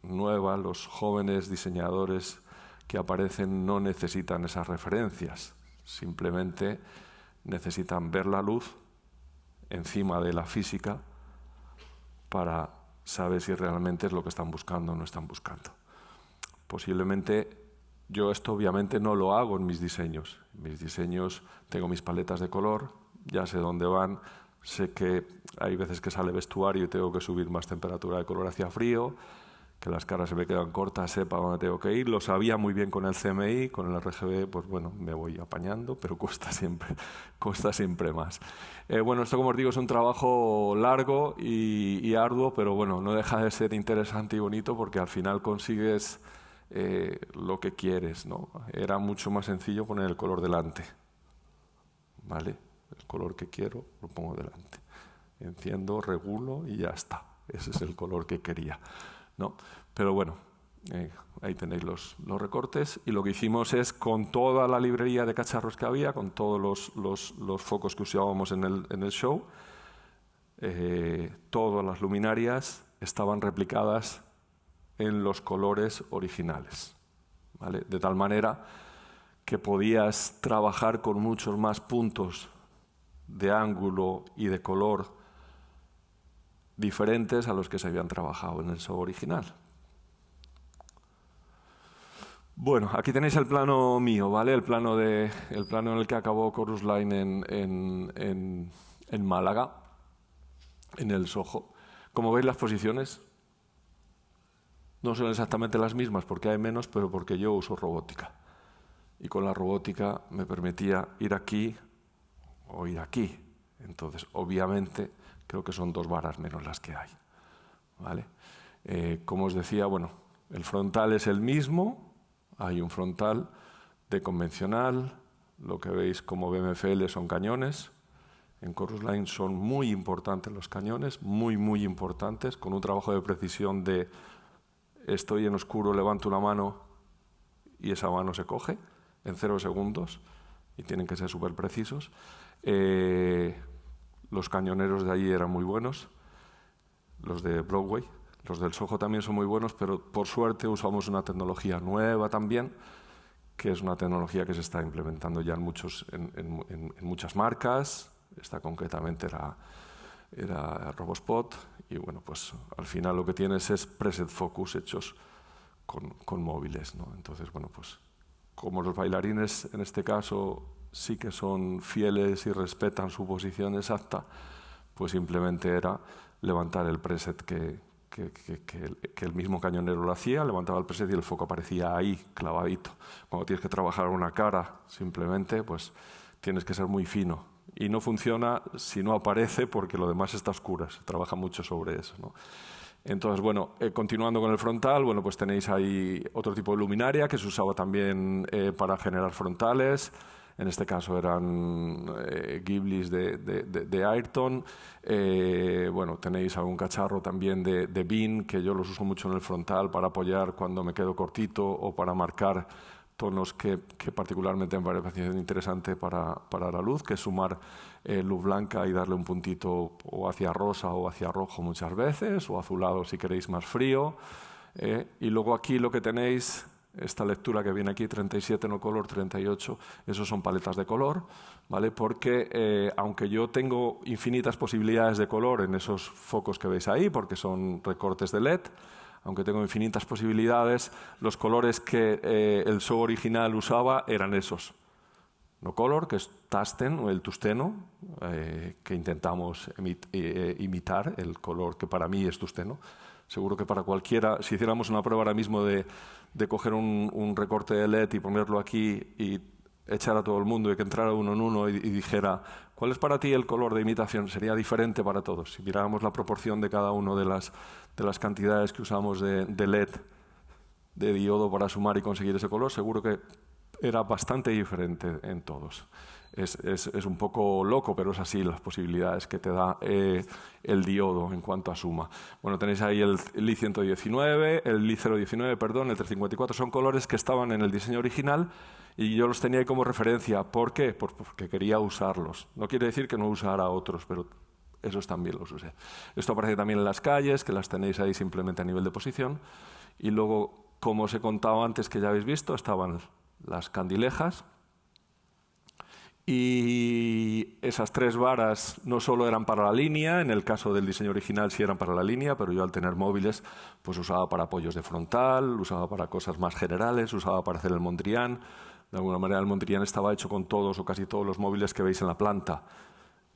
nueva, los jóvenes diseñadores que aparecen no necesitan esas referencias, simplemente necesitan ver la luz encima de la física para saber si realmente es lo que están buscando o no están buscando. Posiblemente yo esto obviamente no lo hago en mis diseños. En mis diseños tengo mis paletas de color, ya sé dónde van, sé que hay veces que sale vestuario y tengo que subir más temperatura de color hacia frío, que las caras se me quedan cortas, sepa dónde tengo que ir. Lo sabía muy bien con el CMI, con el RGB, pues bueno, me voy apañando, pero cuesta siempre más. Bueno, esto, como os digo, es un trabajo largo y arduo, pero bueno, no deja de ser interesante y bonito porque al final consigues lo que quieres, ¿no? Era mucho más sencillo poner el color delante, ¿vale? El color que quiero lo pongo delante. Enciendo, regulo y ya está. Ese es el color que quería, ¿no? Pero bueno, ahí tenéis los recortes. Y lo que hicimos es, con toda la librería de cacharros que había, con todos los focos que usábamos en el show, todas las luminarias estaban replicadas en los colores originales, ¿vale? De tal manera que podías trabajar con muchos más puntos de ángulo y de color diferentes a los que se habían trabajado en el show original. Bueno, aquí tenéis el plano mío, ¿vale? El plano en el que acabó Chorus Line en Málaga, en el Soho. Como veis, las posiciones no son exactamente las mismas porque hay menos, pero porque yo uso robótica. Y con la robótica me permitía ir aquí o ir aquí. Entonces, obviamente, creo que son 2 varas menos las que hay, ¿vale? Como os decía, bueno, el frontal es el mismo. Hay un frontal de convencional. Lo que veis como BMFL son cañones. En Chorus Line son muy importantes los cañones, muy, muy importantes, con un trabajo de precisión de estoy en oscuro, levanto una mano y esa mano se coge en 0 segundos y tienen que ser súper precisos. Los cañoneros de allí eran muy buenos, los de Broadway. Los del Soho también son muy buenos, pero por suerte usamos una tecnología nueva también, que es una tecnología que se está implementando ya en muchas marcas. Esta concretamente era RoboSpot, y bueno, pues al final lo que tienes es preset focus hechos con móviles, ¿no? Entonces, bueno, pues como los bailarines en este caso sí que son fieles y respetan su posición exacta, pues simplemente era levantar el preset que el mismo cañonero lo hacía, levantaba el preset y el foco aparecía ahí, clavadito. Cuando tienes que trabajar una cara, simplemente, pues tienes que ser muy fino. Y no funciona si no aparece porque lo demás está oscuro. Se trabaja mucho sobre eso, ¿no? Entonces, bueno, continuando con el frontal, bueno, pues tenéis ahí otro tipo de luminaria que se usaba también para generar frontales. En este caso eran Ghiblis de Ayrton. Bueno, tenéis algún cacharro también de Beam, que yo los uso mucho en el frontal para apoyar cuando me quedo cortito o para marcar tonos que particularmente me parece interesante para la luz, que es sumar luz blanca y darle un puntito o hacia rosa o hacia rojo muchas veces, o azulado si queréis más frío. Y luego aquí lo que tenéis, esta lectura que viene aquí, 37 no color, 38, esos son paletas de color, ¿vale? Porque aunque yo tengo infinitas posibilidades de color en esos focos que veis ahí, porque son recortes de LED, aunque tengo infinitas posibilidades, los colores que el show original usaba eran esos. No color, que es Tungsten o el tusteno, que intentamos imitar, el color que para mí es tusteno. Seguro que para cualquiera, si hiciéramos una prueba ahora mismo de coger un recorte de LED y ponerlo aquí y echar a todo el mundo y que entrara uno en uno y dijera ¿cuál es para ti el color de imitación? Sería diferente para todos. Si miráramos la proporción de cada una de las cantidades que usamos de LED, de diodo para sumar y conseguir ese color, seguro que era bastante diferente en todos. Es un poco loco, pero es así las posibilidades que te da el diodo en cuanto a suma. Bueno, tenéis ahí el Li-119, el Li-019, perdón, el 354. Son colores que estaban en el diseño original y yo los tenía ahí como referencia. ¿Por qué? Porque quería usarlos. No quiere decir que no usara otros, pero esos también los usé. Esto aparece también en las calles, que las tenéis ahí simplemente a nivel de posición. Y luego, como os he contado antes, que ya habéis visto, estaban las candilejas. Y esas 3 varas no solo eran para la línea, en el caso del diseño original sí eran para la línea, pero yo al tener móviles pues usaba para apoyos de frontal, usaba para cosas más generales, usaba para hacer el Mondrian. De alguna manera el Mondrian estaba hecho con todos o casi todos los móviles que veis en la planta.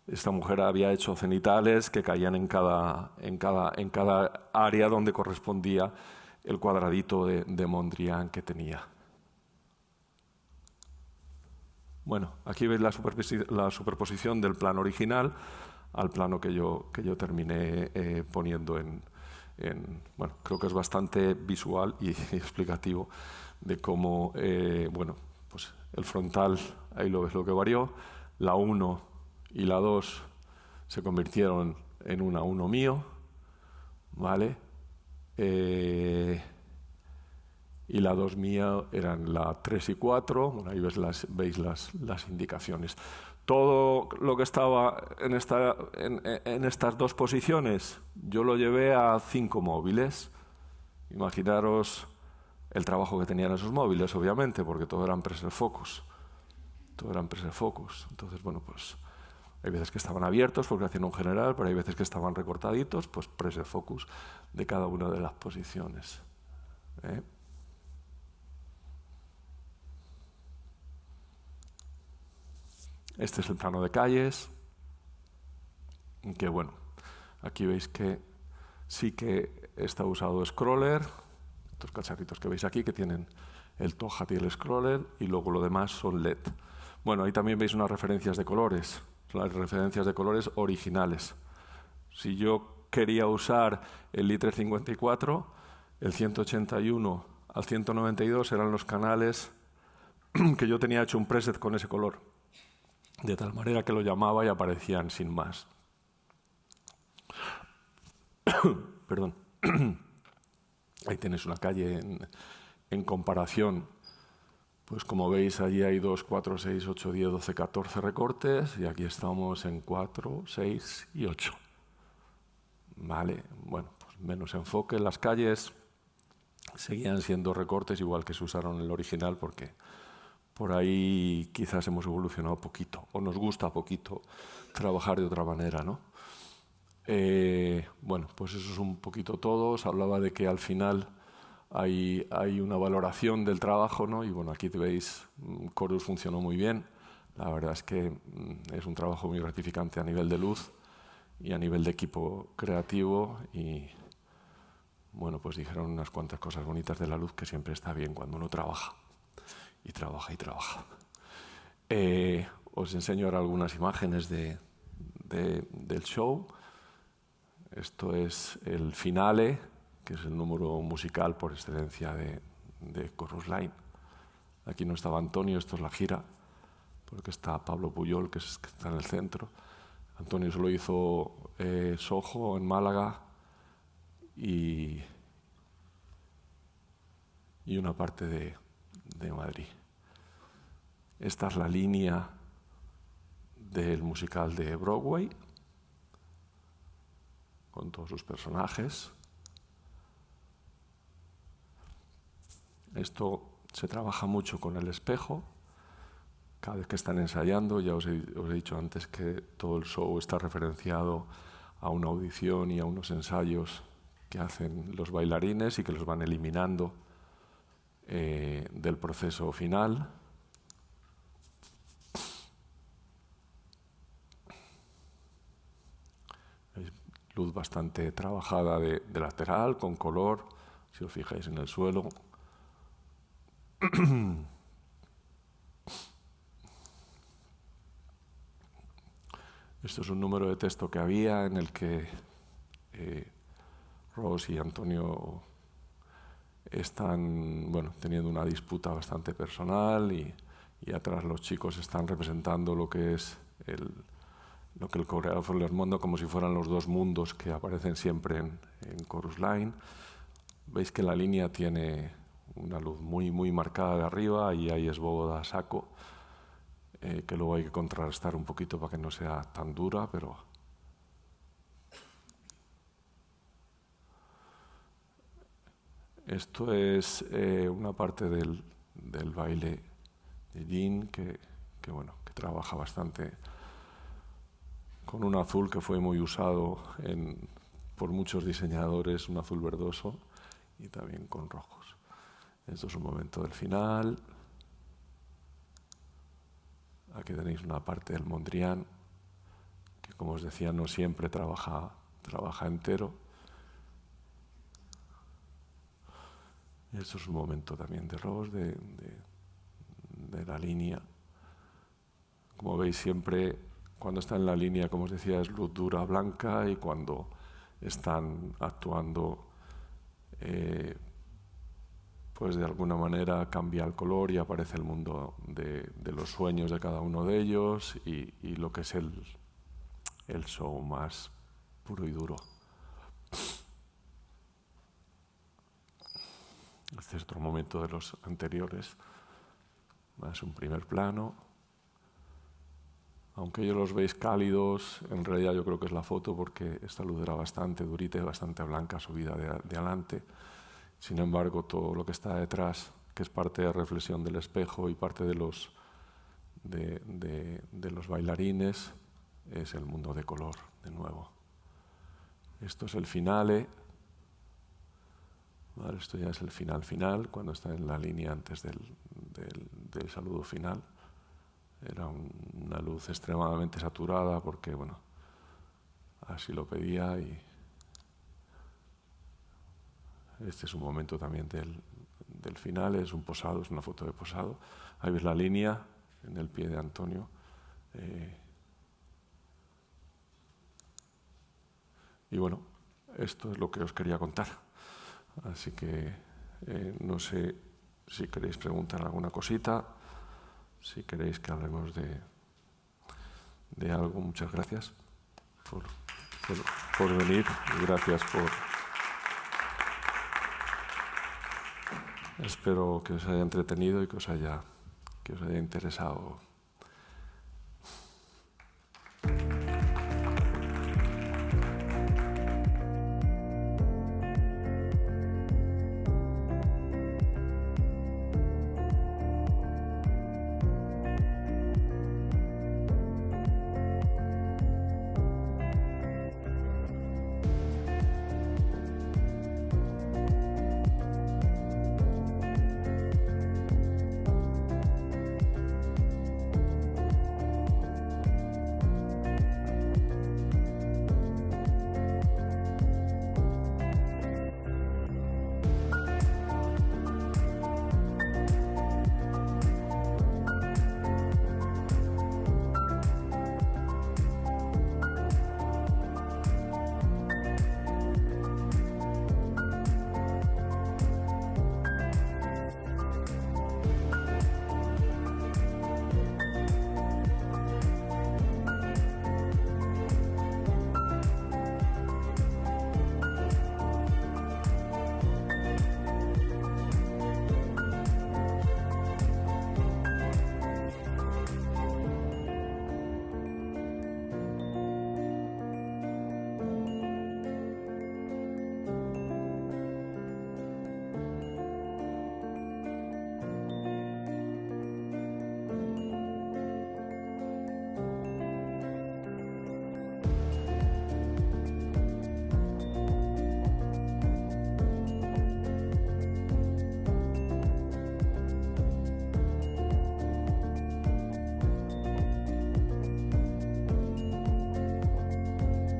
Esta mujer había hecho cenitales que caían en cada área donde correspondía el cuadradito de Mondrian que tenía. Bueno, aquí veis la superposición del plano original al plano que yo terminé poniendo bueno, creo que es bastante visual y explicativo de cómo, bueno, pues el frontal, ahí lo ves lo que varió, la 1 y la 2 se convirtieron en una 1 mío, ¿vale? Y la 2 mía eran la 3 y 4, bueno, ahí veis las indicaciones. Todo lo que estaba en estas dos posiciones, yo lo llevé a 5 móviles. Imaginaros el trabajo que tenían esos móviles, obviamente, porque todo eran pressure focus. Todo eran pressure focus. Entonces, bueno, pues hay veces que estaban abiertos porque hacían un general, pero hay veces que estaban recortaditos, pues pressure focus de cada una de las posiciones. Este es el plano de calles, que bueno, aquí veis que sí que está usado scroller, estos cacharritos que veis aquí que tienen el TOHAT y el scroller, y luego lo demás son LED. Bueno, ahí también veis unas referencias de colores, las referencias de colores originales. Si yo quería usar el I354, el 181 al 192 eran los canales que yo tenía hecho un preset con ese color, de tal manera que lo llamaba y aparecían sin más. Perdón. Ahí tenéis una calle en comparación. Pues como veis, allí hay 2, 4, 6, 8, 10, 12, 14 recortes y aquí estamos en 4, 6 y 8. Vale, bueno, pues menos enfoque. Las calles seguían siendo recortes igual que se usaron en el original porque por ahí quizás hemos evolucionado poquito o nos gusta poquito trabajar de otra manera, ¿no? Bueno, pues eso es un poquito todo. Os hablaba de que al final hay una valoración del trabajo, ¿no? Y bueno, aquí veis, Chorus funcionó muy bien. La verdad es que es un trabajo muy gratificante a nivel de luz y a nivel de equipo creativo. Y bueno, pues dijeron unas cuantas cosas bonitas de la luz que siempre está bien cuando uno trabaja. Y trabaja y trabaja. Os enseño ahora algunas imágenes del show. Esto es el finale, que es el número musical por excelencia de Chorus Line. Aquí no estaba Antonio, esto es la gira, porque está Pablo Puyol, que está en el centro. Antonio solo hizo Soho en Málaga y una parte de Madrid. Esta es la línea del musical de Broadway, con todos sus personajes. Esto se trabaja mucho con el espejo. Cada vez que están ensayando, ya os he dicho antes que todo el show está referenciado a una audición y a unos ensayos que hacen los bailarines y que los van eliminando del proceso final. Luz bastante trabajada de lateral, con color, si os fijáis en el suelo. Esto es un número de texto que había en el que Ross y Antonio están teniendo una disputa bastante personal y atrás los chicos están representando lo que es lo que el coreógrafo les manda como si fueran los dos mundos que aparecen siempre en Chorus Line. Veis que la línea tiene una luz muy, muy marcada de arriba y ahí es bóveda a saco, que luego hay que contrarrestar un poquito para que no sea tan dura, pero esto es una parte del baile de Jean que trabaja bastante con un azul que fue muy usado por muchos diseñadores, un azul verdoso, y también con rojos. Esto es un momento del final. Aquí tenéis una parte del Mondrian, que como os decía, no siempre trabaja entero. Esto es un momento también de Ross, de la línea. Como veis, siempre cuando está en la línea, como os decía, es luz dura blanca, y cuando están actuando, pues de alguna manera cambia el color y aparece el mundo de los sueños de cada uno de ellos y lo que es el show más puro y duro. Este es otro momento de los anteriores, más un primer plano. Aunque ellos los veis cálidos, en realidad yo creo que es la foto, porque esta luz era bastante durita y bastante blanca subida de adelante. Sin embargo, todo lo que está detrás, que es parte de la reflexión del espejo y parte de los bailarines, es el mundo de color, de nuevo. Esto es el finale. Vale, esto ya es el final, cuando está en la línea antes del saludo final. Era una luz extremadamente saturada porque, bueno, así lo pedía, y este es un momento también del final, es un posado, es una foto de posado. Ahí ves la línea en el pie de Antonio. Y bueno, esto es lo que os quería contar. Así que no sé si queréis preguntar alguna cosita, si queréis que hablemos de algo. Muchas gracias por venir, y gracias por... Espero que os haya entretenido y que os haya interesado